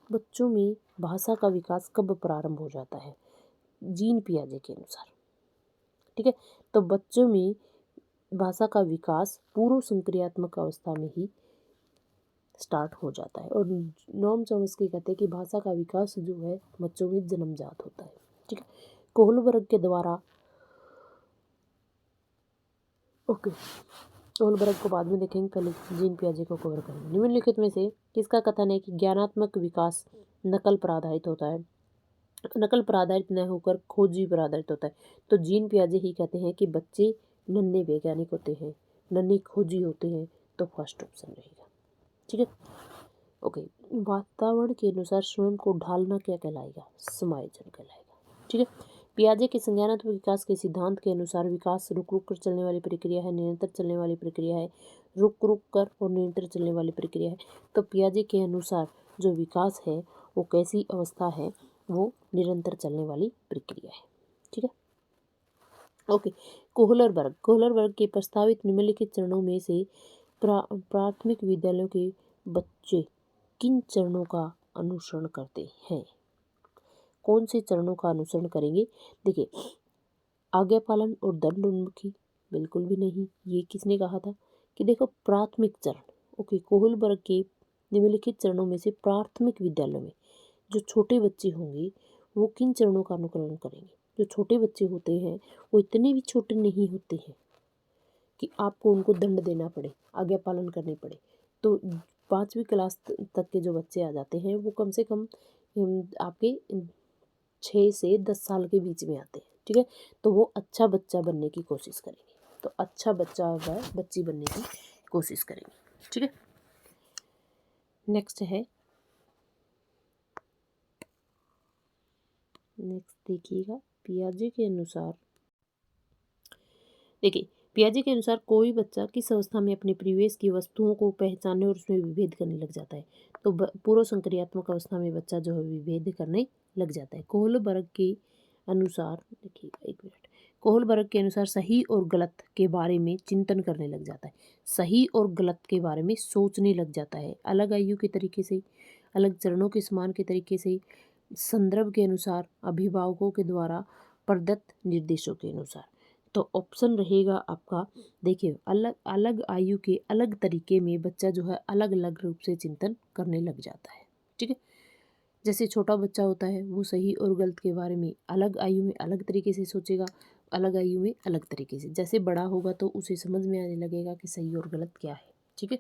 बच्चों में भाषा का विकास कब प्रारंभ हो जाता है? जीन पियाजे के अनुसार, ठीक है। तो बच्चों में भाषा का विकास पूर्व संक्रियात्मक अवस्था में ही स्टार्ट हो जाता है, और नॉम चॉम्स्की कहते हैं कि भाषा का विकास जो है बच्चों में जन्मजात होता है, ठीक है। कोहलबर्ग के द्वारा ओके, कोहलबर्ग को बाद में देखेंगे, कल जीन पियाजे को कवर करेंगे। निम्नलिखित में से किसका कथन है कि ज्ञानात्मक विकास नकल पर आधारित होता है? नकल पर आधारित न होकर खोजी पर आधारित होता है। तो जीन पियाजे ही कहते हैं कि बच्चे नन्हे वैज्ञानिक होते हैं, नन्हे खोजी होते हैं, तो फर्स्ट ऑप्शन रहेगा, ठीक है। ओके, वातावरण के अनुसार स्वयं को ढालना क्या कहलाएगा? समायोजन कहलाएगा, ठीक है। पियाजे के संज्ञानात्मक विकास के सिद्धांत के अनुसार विकास रुक रुक कर चलने वाली प्रक्रिया है, निरंतर चलने वाली प्रक्रिया है, रुक रुक कर और निरंतर चलने वाली प्रक्रिया है। तो पियाजे के अनुसार जो विकास है वो कैसी अवस्था है? वो निरंतर चलने वाली प्रक्रिया है, ठीक है। ओके, कोहलरबर्ग के प्रस्तावित निम्नलिखित चरणों में से प्राथमिक विद्यालयों के बच्चे किन चरणों का अनुसरण करते हैं? कौन से चरणों का अनुसरण करेंगे? देखिए, आज्ञा पालन और दंड उन्मुखी बिल्कुल भी नहीं। ये किसने कहा था? कि देखो प्राथमिक चरण। ओके, कोहलबर्ग के निम्नलिखित चरणों में से प्राथमिक विद्यालयों में जो छोटे बच्चे होंगे वो किन चरणों का अनुकरण करेंगे? जो छोटे बच्चे होते हैं वो इतने भी छोटे नहीं होते हैं कि आपको उनको दंड देना पड़े, आज्ञा पालन करनी पड़े। तो 5वीं क्लास तक के जो बच्चे आ जाते हैं वो कम से कम आपके 6 से 10 साल के बीच में आते हैं, ठीक है। तो वो अच्छा बच्चा बनने की कोशिश करेंगे, तो अच्छा बच्चा व बच्ची बनने की कोशिश करेंगे, ठीक है। नेक्स्ट देखिएगा, पियाजे के अनुसार देखिए, पियाजे के अनुसार कोई बच्चा किस अवस्था में अपने परिवेश की वस्तुओं को पहचानने और उसमें विभेद करने लग जाता है? तो पूर्व संक्रियात्मक अवस्था में बच्चा जो है विभेद करने लग जाता है। कोहलबर्ग के अनुसार देखिए, एक मिनट, कोहलबर्ग के अनुसार सही और गलत के बारे में चिंतन करने लग जाता है, सही और गलत के बारे में सोचने लग जाता है, अलग आयु के तरीके से, अलग चरणों के समान के तरीके से, संदर्भ के अनुसार, अभिभावकों के द्वारा प्रदत्त निर्देशों के अनुसार। तो ऑप्शन रहेगा आपका, देखिए, अलग अलग आयु के अलग तरीके में बच्चा जो है अलग अलग रूप से चिंतन करने लग जाता है, ठीक है। जैसे छोटा बच्चा होता है वो सही और गलत के बारे में अलग आयु में अलग तरीके से सोचेगा, अलग आयु में अलग तरीके से। जैसे बड़ा होगा तो उसे समझ में आने लगेगा कि सही और गलत क्या है, ठीक है।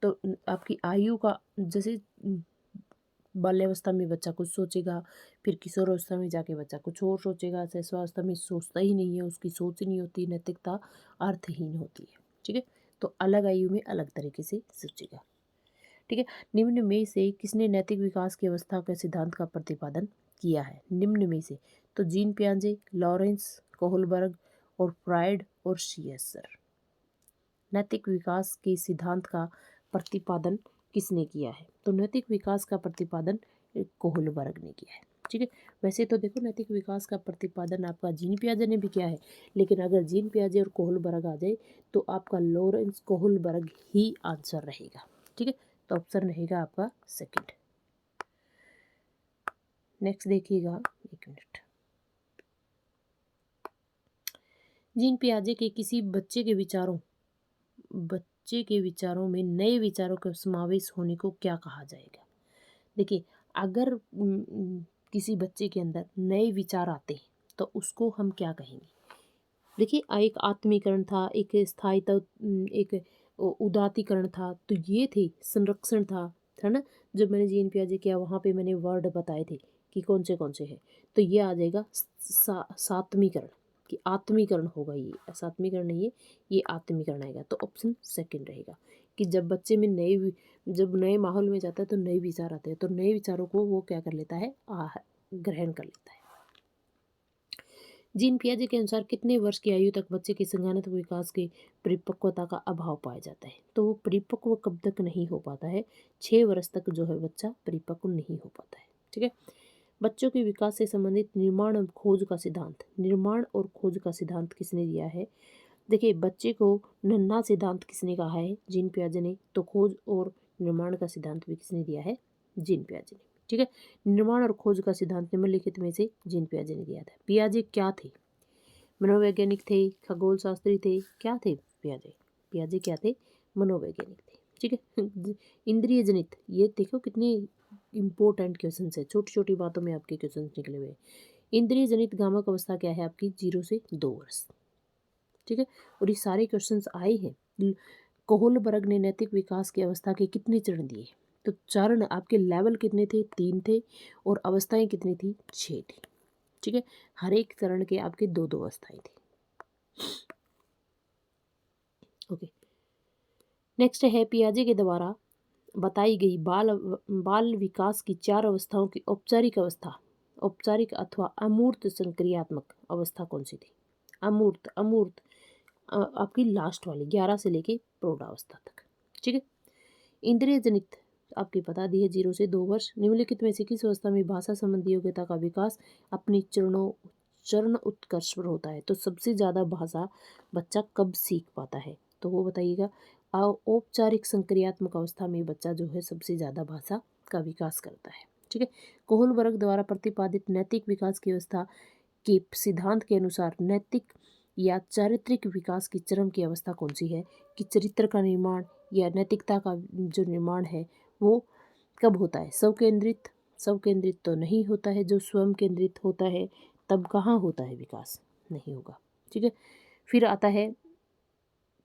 तो आपकी आयु का जैसे बाल्यावस्था में बच्चा कुछ सोचेगा, फिर किशोरावस्था में जाके बच्चा कुछ और सोचेगा, शैशवावस्था में सोचता ही नहीं है, उसकी सोच नहीं होती, नैतिकता अर्थहीन होती है। ठीक है, तो अलग आयु में अलग तरीके से सोचेगा। ठीक है, निम्न में से किसने नैतिक विकास की अवस्था के सिद्धांत का प्रतिपादन किया है? निम्न में से तो जीन पियाजे, लॉरेंस, कोहलबर्ग और फ्रायड और शियसर। नैतिक विकास के सिद्धांत का प्रतिपादन किसने किया है? तो नैतिक विकास का प्रतिपादन कोहलबर्ग ने किया है। ठीक है, वैसे तो देखो नैतिक विकास का प्रतिपादन आपका जीन पियाजे ने भी किया है, लेकिन अगर जीन पियाजे और कोहलबर्ग आ जाए तो आपका लॉरेंस कोहलबर्ग ही आंसर रहेगा। ठीक है, तो ऑप्शन रहेगा आपका सेकंड। नेक्स्ट देखिएगा, एक मिनट। जीन पियाजे के किसी बच्चे के विचारों में नए विचारों का समावेश होने को क्या कहा जाएगा? देखिए, अगर किसी बच्चे के अंदर नए विचार आते हैं तो उसको हम क्या कहेंगे? देखिए, एक आत्मीकरण था, एक स्थायित्व, एक उदातीकरण था, तो ये थे, संरक्षण था, है ना? जब मैंने जीन पियाजे किया वहाँ पे मैंने वर्ड बताए थे कि कौन से हैं, तो ये आ जाएगा सात्मीकरण, कि आत्मीकरण होगा। ये सात्मीकरण नहीं है, ये आत्मीकरण आएगा, तो ऑप्शन सेकंड रहेगा कि जब बच्चे में जब नए माहौल में जाता है तो नए विचार आते हैं, तो नए विचारों को वो क्या कर लेता है, ग्रहण कर लेता है। जीन पियाजे के अनुसार कितने वर्ष की आयु तक बच्चे के संज्ञानात्मक विकास के परिपक्वता का अभाव पाया जाता है? तो वो परिपक्व कब तक नहीं हो पाता है? 6 वर्ष तक जो है बच्चा परिपक्व नहीं हो पाता है। ठीक है, बच्चों के विकास से संबंधित निर्माण और खोज का सिद्धांत किसने दिया है? देखिए, बच्चे को नन्हा सिद्धांत किसने कहा है? जीन पियाजे ने। तो खोज और निर्माण का सिद्धांत भी किसने दिया है? जीन पियाजे ने। ठीक है, निर्माण और खोज का सिद्धांत निम्नलिखित में से जीन पियाजे ने दिया था। पियाजे क्या थे? मनोवैज्ञानिक थे, खगोल शास्त्री थे, क्या थे पियाजे? पियाजे क्या थे? मनोवैज्ञानिक थे। ठीक है, इंद्रिय जनित, ये देखो कितने इंपॉर्टेंट क्वेश्चन है, छोटी छोटी बातों में आपके क्वेश्चन निकले हुए हैं। इंद्रिय जनित गामक अवस्था क्या है आपकी? 0 से 2 वर्ष। ठीक है, और ये सारे क्वेश्चंस आए हैं। कोहलबर्ग ने नैतिक विकास की अवस्था के कितने चरण दिए? तो चरण आपके लेवल कितने थे? 3 थे, और अवस्थाएं कितनी थी? 6 थी। ठीक है, हर एक चरण के आपके 2-2 अवस्थाएं थी। ओके, नेक्स्ट है पियाजे के द्वारा बताई गई बाल विकास की 4 अवस्थाओं की औपचारिक अथवा अमूर्त संक्रियात्मक अवस्था कौन सी थी? अमूर्त आपकी लास्ट वाली 11 से लेके प्रौढ़ावस्था तक। ठीक है, इंद्रिय जनित आपकी बता दी है 0 से 2 वर्ष। निम्नलिखित में से किस अवस्था में भाषा संबंधी योग्यता का विकास अपनी चरण उत्कर्ष पर होता है? तो सबसे ज़्यादा भाषा बच्चा कब सीख पाता है? तो वो बताइएगा। औपचारिक संक्रियात्मक अवस्था में बच्चा जो है सबसे ज़्यादा भाषा का विकास करता है। ठीक है, कोहलबर्ग द्वारा प्रतिपादित नैतिक विकास की अवस्था के सिद्धांत के अनुसार नैतिक या चारित्रिक विकास की चरम की अवस्था कौन सी है? कि चरित्र का निर्माण या नैतिकता का जो निर्माण है वो कब होता है? स्व केंद्रित तो नहीं होता है, जो स्वयं केंद्रित होता है तब कहाँ होता है विकास? नहीं होगा। ठीक है, फिर आता है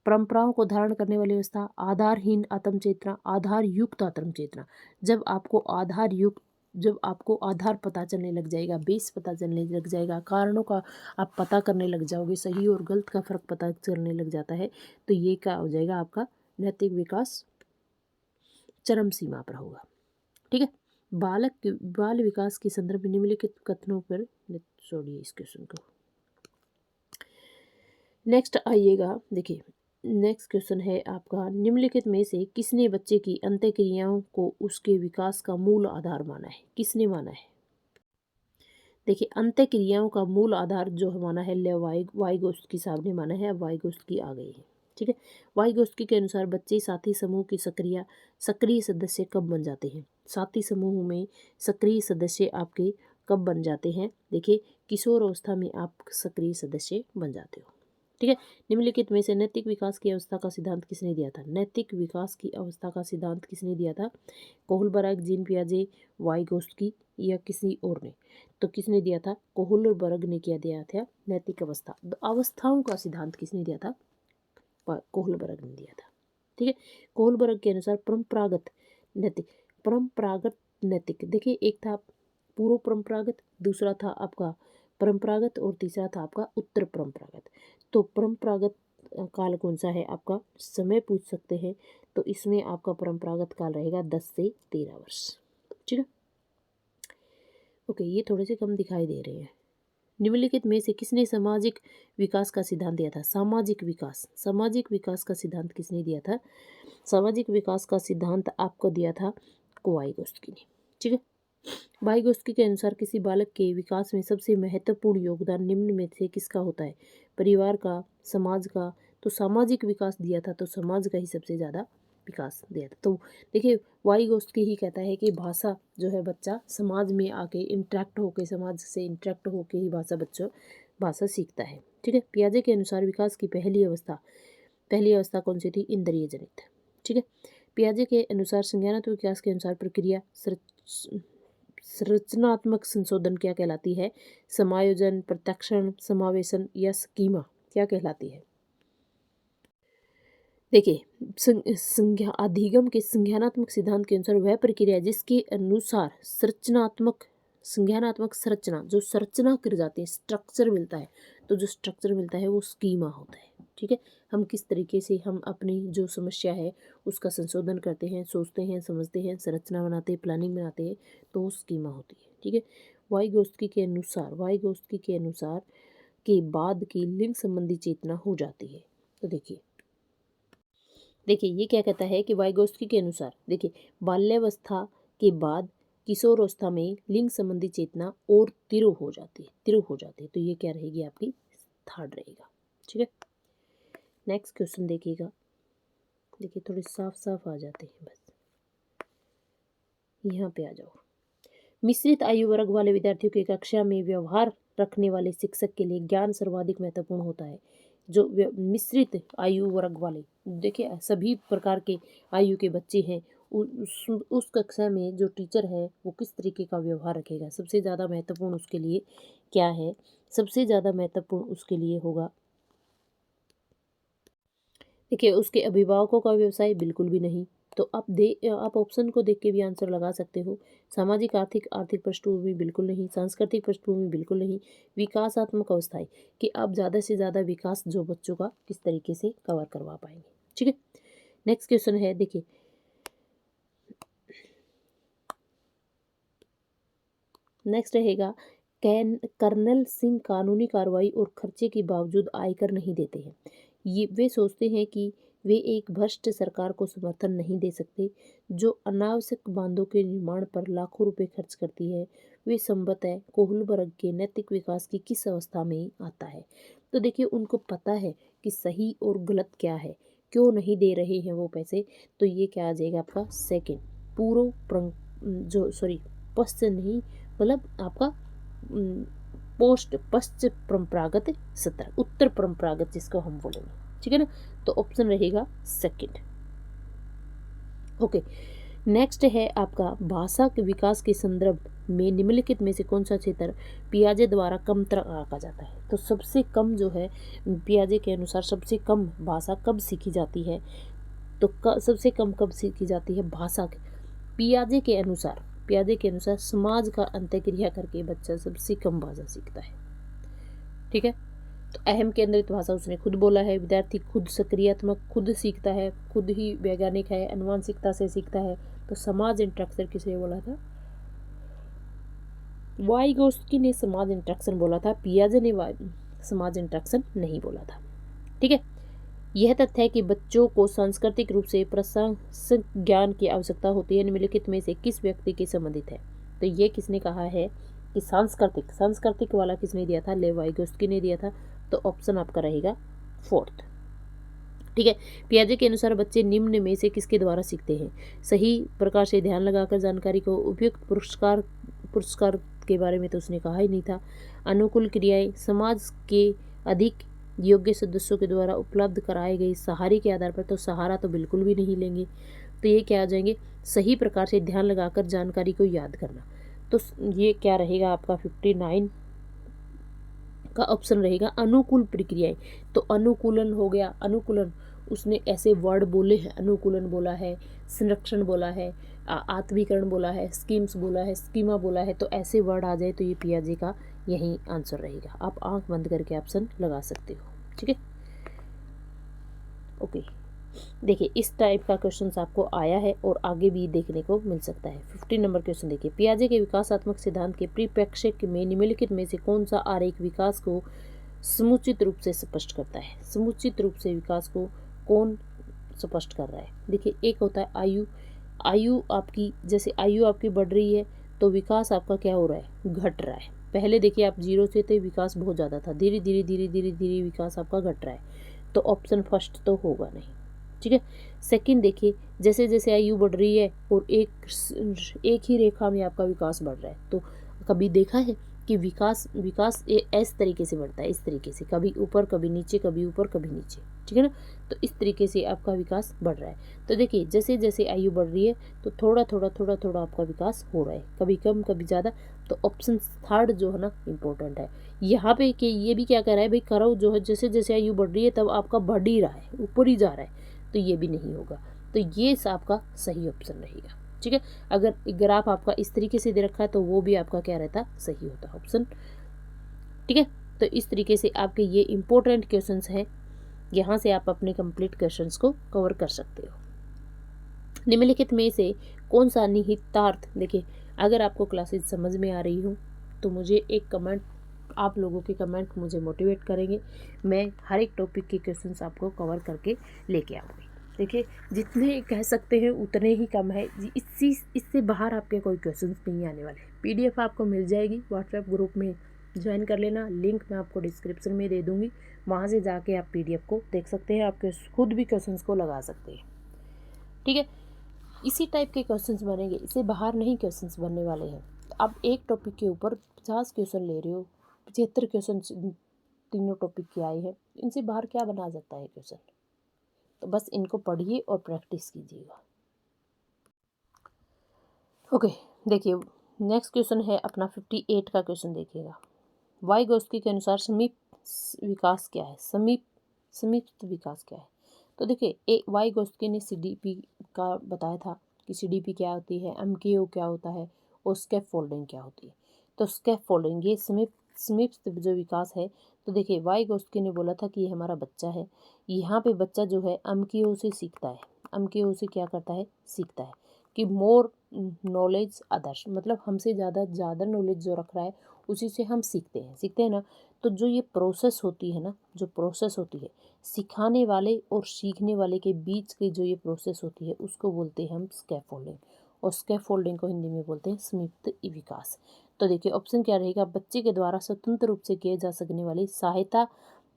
परंपराओं को धारण करने वाली अवस्था, आधारहीन आत्म चेतना, आधार युक्त आत्म चेतना। जब आपको आधार पता चलने लग जाएगा, बेस पता चलने लग जाएगा, कारणों का आप पता करने लग जाओगे, सही और गलत का फर्क पता चलने लग जाता है, तो ये क्या हो जाएगा? आपका नैतिक विकास चरम सीमा पर होगा। ठीक है, बाल विकास के संदर्भ में निम्नलिखित कथनों पर छोड़िए इस क्वेश्चन को। नेक्स्ट आइएगा, देखिए नेक्स्ट क्वेश्चन है आपका, निम्नलिखित में से किसने बच्चे की अंत्यक्रियाओं को उसके विकास का मूल आधार माना है? किसने माना है? देखिए, अंत्यक्रियाओं का मूल आधार जो माना है वाइगोत्स्की साहब ने माना है। अब वाइगोत्स्की आ गई है। ठीक है, वाइगोत्स्की के अनुसार बच्चे साथी समूह की सक्रिय सदस्य कब बन जाते हैं? साथी समूह में सक्रिय सदस्य आपके कब बन जाते हैं? देखिए, किशोर अवस्था में आप सक्रिय सदस्य बन जाते हो। ठीक है, निम्नलिखित में से नैतिक विकास की अवस्था का सिद्धांत किसने दिया था? नैतिक विकास की अवस्था का सिद्धांत किसने दिया था? कोहलबर्ग, जीन पियाजे, वाइगोत्स्की या किसी और ने? तो किसने दिया था? कोहलबर्ग ने क्या दिया था? नैतिक अवस्थाओं का सिद्धांत किसने दिया था? कोहलबर्ग ने दिया था। ठीक है, कोहलबर्ग के अनुसार परंपरागत नैतिक। देखिए, एक था पूर्व परंपरागत, दूसरा था आपका परंपरागत और तीसरा था आपका उत्तर परंपरागत। तो परंपरागत काल कौन सा है आपका, समय पूछ सकते हैं, तो इसमें आपका परंपरागत काल रहेगा 10 से 13 वर्ष। ठीक है, ओके, ये थोड़े से कम दिखाई दे रहे हैं। निम्नलिखित में से किसने सामाजिक विकास का सिद्धांत दिया था? सामाजिक विकास, सामाजिक विकास का सिद्धांत किसने दिया था? सामाजिक विकास का सिद्धांत आपको दिया था वाइगोत्स्की ने। ठीक है, वाइगोत्स्की के अनुसार किसी बालक के विकास में सबसे महत्वपूर्ण योगदान निम्न में से किसका होता है? परिवार का, समाज का। तो सामाजिक विकास दिया था, तो समाज का ही सबसे ज़्यादा विकास दिया था। तो देखिए, वाइगोत्स्की ही कहता है कि भाषा जो है, बच्चा समाज में आके इंटरेक्ट होके, समाज से इंटरेक्ट होके ही भाषा सीखता है। ठीक है, पियाजे के अनुसार विकास की पहली अवस्था कौन सी थी? इंद्रिय जनित। ठीक है, पियाजे के अनुसार संज्ञानात्मक विकास के अनुसार प्रक्रिया संरचनात्मक संशोधन क्या कहलाती है? समायोजन, प्रत्यक्षण, समावेशन या स्कीमा क्या कहलाती है? देखिए, अधिगम के संज्ञानात्मक सिद्धांत के अनुसार वह प्रक्रिया जिसके अनुसार संज्ञानात्मक संरचना, जो संरचना कर जाती है, स्ट्रक्चर मिलता है, तो जो स्ट्रक्चर मिलता है वो स्कीमा होता है। ठीक है, हम किस तरीके से हम अपनी जो समस्या है उसका संशोधन करते हैं, सोचते हैं, समझते हैं, संरचना बनाते हैं, प्लानिंग बनाते हैं, तो वो स्कीमा होती है। ठीक है, वाइगोत्स्की के अनुसार के बाद की लिंग संबंधी चेतना हो जाती है। तो देखिए ये क्या कहता है कि वाइगोत्स्की के अनुसार, देखिए, बाल्यावस्था के बाद किशोरावस्था में लिंग संबंधी चेतना और तीव्र हो जाती है। तो ये क्या रहेगी आपकी? थर्ड रहेगा। ठीक है, नेक्स्ट क्वेश्चन देखिएगा। देखिए, थोड़े साफ साफ आ जाते हैं, बस यहाँ पे आ जाओ। मिश्रित आयु वर्ग वाले विद्यार्थियों की कक्षा में व्यवहार रखने वाले शिक्षक के लिए ज्ञान सर्वाधिक महत्वपूर्ण होता है। जो मिश्रित आयु वर्ग वाले, देखिए सभी प्रकार के आयु के बच्चे हैं, उस कक्षा में जो टीचर है वो किस तरीके का व्यवहार रखेगा, सबसे ज़्यादा महत्वपूर्ण उसके लिए क्या है? सबसे ज़्यादा महत्वपूर्ण उसके लिए होगा, देखिए, उसके अभिभावकों का व्यवसाय बिल्कुल भी नहीं। तो आप ऑप्शन को देख के भी आंसर लगा सकते हो। सामाजिक आर्थिक पृष्ठभूमि बिल्कुल नहीं, सांस्कृतिक पृष्ठभूमि बिल्कुल नहीं, विकासात्मक अवस्थाएं कि आप ज़्यादा से ज़्यादा विकास जो बच्चों का किस तरीके से कवर करवा पाएंगे। ठीक है, नेक्स्ट क्वेश्चन है, देखिए, नेक्स्ट रहेगा, कर्नल सिंह कानूनी कार्रवाई और खर्चे के बावजूद आयकर नहीं देते हैं। ये वे सोचते हैं कि वे एक भ्रष्ट सरकार को समर्थन नहीं दे सकते जो अनावश्यक बांधों के निर्माण पर लाखों रुपए खर्च करती है। वे संभवतः कोहलबर्ग के नैतिक विकास की किस अवस्था में आता है? तो देखिए, उनको पता है कि सही और गलत क्या है, क्यों नहीं दे रहे हैं वो पैसे। तो ये क्या आ जाएगा आपका? सेकेंड, पश्चिम नहीं, मतलब आपका पश्चिम परंपरागत सत्र, उत्तर परंपरागत जिसको हम बोलेंगे। ठीक है ना, तो ऑप्शन रहेगा सेकंड। ओके, नेक्स्ट है आपका, भाषा के विकास के संदर्भ में निम्नलिखित में से कौन सा क्षेत्र पियाजे द्वारा कमतर आंका जाता है? तो सबसे कम जो है पियाजे के अनुसार सबसे कम भाषा कब सीखी जाती है? तो सबसे कम कब सीखी जाती है भाषा? पियाजे के अनुसार समाज का अंत्यक्रिया करके बच्चा सबसे कम भाषा सीखता है। ठीक है, तो अहम केंद्रित भाषा उसने खुद बोला है, विद्यार्थी खुद सक्रियात्मक, खुद सीखता है, खुद ही वैज्ञानिक है, अनुवांशिकता से सीखता है। तो समाज इंटरेक्शन किसे बोला था? वाइगोत्स्की ने समाज इंटरेक्शन बोला था, पियाजे ने समाज इंटरेक्शन नहीं बोला था। ठीक है, यह तथ्य है कि बच्चों को सांस्कृतिक रूप से प्रशंसक ज्ञान की आवश्यकता होती है, निम्नलिखित में से किस व्यक्ति के संबंधित है? तो ये किसने कहा है कि सांस्कृतिक वाला किसने दिया था? लेव वाइगोत्स्की ने दिया था। तो ऑप्शन आपका रहेगा फोर्थ। ठीक है, पियाजे के अनुसार बच्चे निम्न में से किसके द्वारा सीखते हैं? सही प्रकार से ध्यान लगाकर जानकारी को, उपयुक्त पुरस्कार के बारे में तो उसने कहा ही नहीं था, अनुकूल क्रियाएं, समाज के अधिक योग्य सदस्यों के द्वारा उपलब्ध कराए गए सहारे के आधार पर। तो सहारा तो बिल्कुल भी नहीं लेंगे। तो ये क्या आ जाएंगे? सही प्रकार से ध्यान लगाकर जानकारी को याद करना। तो ये क्या रहेगा आपका? 59 का ऑप्शन रहेगा अनुकूल प्रक्रियाएं। तो अनुकूलन हो गया, अनुकूलन उसने ऐसे वर्ड बोले हैं, अनुकूलन बोला है, संरक्षण बोला है, आत्मीकरण बोला है, स्कीम्स बोला है, स्कीमा बोला है, तो ऐसे वर्ड आ जाए तो ये पियाजे का यही आंसर रहेगा। आप आंख बंद करके ऑप्शन लगा सकते हो। ठीक है, ओके। देखिए इस टाइप का क्वेश्चन आपको आया है और आगे भी देखने को मिल सकता है। 15 नंबर क्वेश्चन देखिए, पियाजे के विकासात्मक सिद्धांत के परिप्रेक्ष्य में निम्नलिखित में से कौन सा आरेख विकास को समुचित रूप से स्पष्ट करता है? समुचित रूप से विकास को कौन स्पष्ट कर रहा है? देखिए एक होता है आयु। आयु आपकी, जैसे आयु आपकी बढ़ रही है तो विकास आपका क्या हो रहा है? घट रहा है। पहले देखिए आप 0 से थे, विकास बहुत ज़्यादा था, धीरे धीरे धीरे धीरे धीरे विकास आपका घट रहा है, तो ऑप्शन फर्स्ट तो होगा नहीं। ठीक है, सेकंड देखिए, जैसे जैसे आयु बढ़ रही है और एक ही रेखा में आपका विकास बढ़ रहा है, तो कभी देखा है कि विकास विकास इस तरीके से बढ़ता है, इस तरीके से, कभी ऊपर कभी नीचे, कभी ऊपर कभी नीचे। ठीक है ना, तो इस तरीके से आपका विकास बढ़ रहा है। तो देखिए जैसे जैसे आयु बढ़ रही है तो थोड़ा थोड़ा थोड़ा थोड़ा आपका विकास हो रहा है, कभी कम कभी ज़्यादा। तो ऑप्शन थर्ड जो है ना इम्पोर्टेंट है यहाँ पे, कि ये भी क्या कह रहा है भाई, करो जो है जैसे जैसे आयु बढ़ रही है तब आपका बढ़ ही रहा है, ऊपर ही जा रहा है, तो ये भी नहीं होगा। तो ये आपका सही ऑप्शन रहेगा। ठीक है, अगर ग्राफ आपका इस तरीके से दे रखा है तो वो भी आपका क्या रहता, सही होता ऑप्शन। ठीक है, तो इस तरीके से आपके ये इंपॉर्टेंट क्वेश्चंस हैं, यहाँ से आप अपने कंप्लीट क्वेश्चंस को कवर कर सकते हो। निम्नलिखित में से कौन सा निहितार्थ, देखिए अगर आपको क्लासेस समझ में आ रही हो तो मुझे एक कमेंट, आप लोगों के कमेंट मुझे मोटिवेट करेंगे, मैं हर एक टॉपिक के क्वेश्चंस आपको कवर करके लेके आऊँगी। देखिए जितने कह सकते हैं उतने ही कम है, इससे बाहर आपके कोई क्वेश्चंस नहीं आने वाले। PDF आपको मिल जाएगी, व्हाट्सएप ग्रुप में ज्वाइन कर लेना, लिंक मैं आपको डिस्क्रिप्शन में दे दूँगी, वहाँ से जाके आप PDF को देख सकते हैं, आपके खुद भी क्वेश्चंस को लगा सकते हैं। ठीक है, इसी टाइप के क्वेश्चंस बनेंगे, इससे बाहर नहीं क्वेश्चंस बनने वाले हैं। अब एक टॉपिक के ऊपर 50 क्वेश्चन ले रहे हो, 75 क्वेश्चन तीनों टॉपिक के आए हैं, इनसे बाहर क्या बना सकता है क्वेश्चन? तो बस इनको पढ़िए और प्रैक्टिस कीजिएगा। ओके, देखिए नेक्स्ट क्वेश्चन है अपना 58 का क्वेश्चन देखिएगा। वाइगोत्स्की के अनुसार समीप विकास क्या है? समीप विकास क्या है? तो देखिए वाइगोत्स्की ने CDP का बताया था कि CDP क्या होती है, MKO क्या होता है और स्कैफोल्डिंग क्या होती है। तो स्कैफोल्डिंग ये समीप जो विकास है, तो देखिए वाइगोत्स्की ने बोला था कि ये हमारा बच्चा है, यहाँ पे बच्चा जो है MKO से सीखता है। MKO से क्या करता है? सीखता है कि मोर नॉलेज अदर्स, मतलब हमसे ज़्यादा नॉलेज जो रख रहा है उसी से हम सीखते हैं ना। तो जो ये प्रोसेस होती है ना, जो प्रोसेस होती है सिखाने वाले और सीखने वाले के बीच की जो ये प्रोसेस होती है उसको बोलते हैं हम स्कैफोल्डिंग, और स्कैफोल्डिंग को हिंदी में बोलते हैं संयुक्त विकास। तो देखिए ऑप्शन क्या रहेगा? बच्चे के द्वारा स्वतंत्र रूप से किए जा सकने वाली सहायता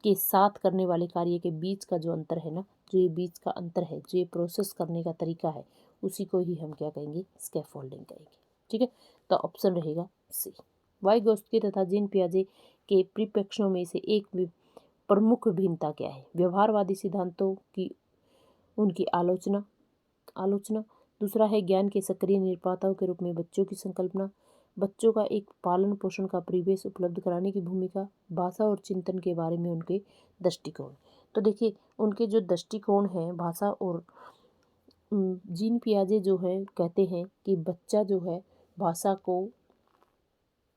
के साथ करने वाले कार्य के बीच का जो अंतर है ना, जो ये बीच का अंतर है, जो ये प्रोसेस करने का तरीका है, उसी को ही हम क्या कहेंगे? स्कैफोल्डिंग कहेंगे। ठीक है, तो ऑप्शन रहेगा सी। वाइगोत्स्की तथा जीन पियाजे के परिप्रेक्ष्यों में से एक प्रमुख भिन्नता क्या है? व्यवहारवादी सिद्धांतों की उनकी आलोचना। दूसरा है ज्ञान के सक्रिय निर्माताओं के रूप में बच्चों की संकल्पना, बच्चों का एक पालन पोषण का परिवेश उपलब्ध कराने की भूमिका, भाषा और चिंतन के बारे में उनके दृष्टिकोण। तो देखिए उनके जो दृष्टिकोण हैं भाषा और जीन पियाजे जो है कहते हैं कि बच्चा जो है भाषा को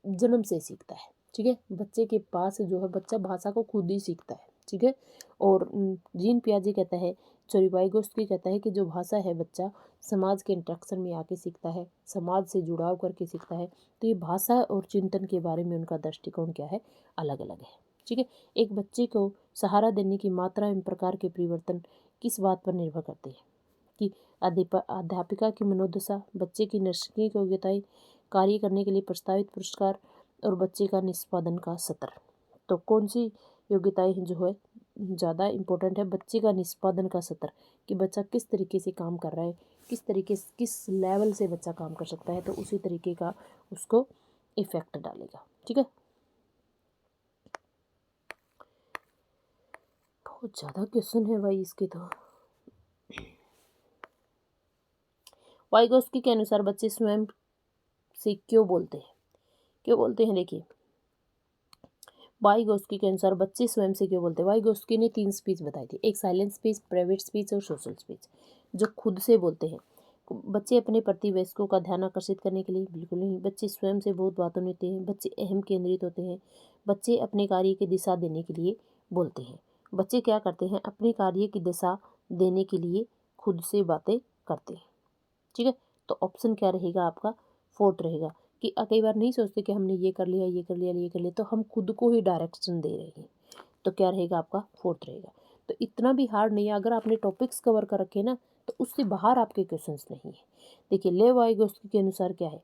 जन्म से सीखता है। ठीक है, बच्चे के पास जो है बच्चा भाषा को खुद ही सीखता है। ठीक है, और जीन पियाजे कहता है, सॉरी वाइगोत्स्की कहता है कि जो भाषा है बच्चा समाज के इंटरेक्शन में आके सीखता है, समाज से जुड़ाव करके सीखता है। तो ये भाषा और चिंतन के बारे में उनका दृष्टिकोण क्या है? अलग अलग है। ठीक है, एक बच्चे को सहारा देने की मात्रा एवं प्रकार के परिवर्तन किस बात पर निर्भर करते हैं? कि अध्यापिका की मनोदशा, बच्चे की नैसर्गिक योग्यताएं, कार्य करने के लिए प्रस्तावित पुरस्कार और बच्चे का निष्पादन का सत्र। तो कौन सी योग्यताएं जो है ज़्यादा इम्पोर्टेंट है? बच्चे का निष्पादन का सत्र, कि बच्चा किस तरीके से काम कर रहा है, किस लेवल से बच्चा काम कर सकता है, तो उसी तरीके का उसको इफेक्ट डालेगा। ठीक है, बहुत ज़्यादा क्वेश्चन है भाई इसके तो। वाइगोत्स्की के अनुसार बच्चे स्वयं से क्यों बोलते हैं? देखिए वाइगोस्की के अनुसार बच्चे स्वयं से क्यों बोलते हैं? वाइगोस्की ने 3 स्पीच बताई थी, एक साइलेंट स्पीच, प्राइवेट स्पीच और सोशल स्पीच। जो खुद से बोलते हैं, बच्चे अपने प्रतिवयस्कों का ध्यान आकर्षित करने के लिए? बिल्कुल नहीं। बच्चे स्वयं से बहुत बातें होते हैं, बच्चे अहम केंद्रित होते हैं, बच्चे अपने कार्य की दिशा देने के लिए बोलते हैं। बच्चे क्या करते हैं? अपने कार्य की दिशा देने के लिए खुद से बातें करते हैं। ठीक है, तो ऑप्शन क्या रहेगा आपका? फोर्थ रहेगा कि कई बार नहीं सोचते कि हमने ये कर लिया, ये कर लिया, ये कर लिया, तो हम खुद को ही डायरेक्शन दे रहे हैं। तो क्या रहेगा आपका? फोर्थ रहेगा। तो इतना भी हार्ड नहीं है, अगर आपने टॉपिक्स कवर कर रखे ना तो उससे बाहर आपके क्वेश्चंस नहीं है। देखिए, लेव वाइगोस्की के अनुसार क्या है?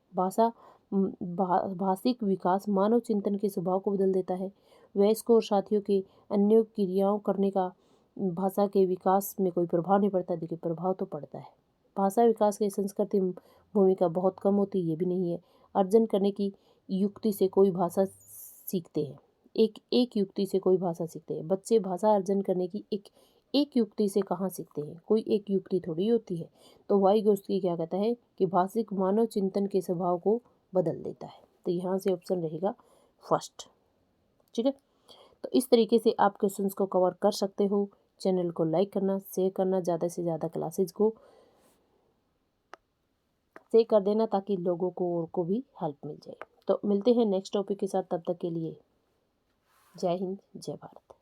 भाषिक विकास मानव चिंतन के स्वभाव को बदल देता है। वयस्कों और साथियों के अन्य क्रियाओं करने का भाषा के विकास में कोई प्रभाव नहीं पड़ता। देखिए, प्रभाव तो पड़ता है। भाषा विकास की संस्कृति भूमिका बहुत कम होती है, ये भी नहीं है। अर्जन करने की युक्ति से कोई भाषा सीखते हैं। एक युक्ति से कोई भाषा सीखते हैं। बच्चे भाषा अर्जन करने की एक युक्ति से कहाँ सीखते हैं? कोई एक युक्ति थोड़ी होती है। तो वाइगोस्की क्या कहता है कि भाषिक मानव चिंतन के स्वभाव को बदल देता है। तो यहाँ से ऑप्शन रहेगा फर्स्ट। ठीक है, तो इस तरीके से आप क्वेश्चंस को कवर कर सकते हो। चैनल को लाइक करना, शेयर करना, ज़्यादा से ज़्यादा क्लासेज को शेयर कर देना ताकि लोगों को और को भी हेल्प मिल जाए। तो मिलते हैं नेक्स्ट टॉपिक के साथ, तब तक के लिए जय हिंद, जय भारत।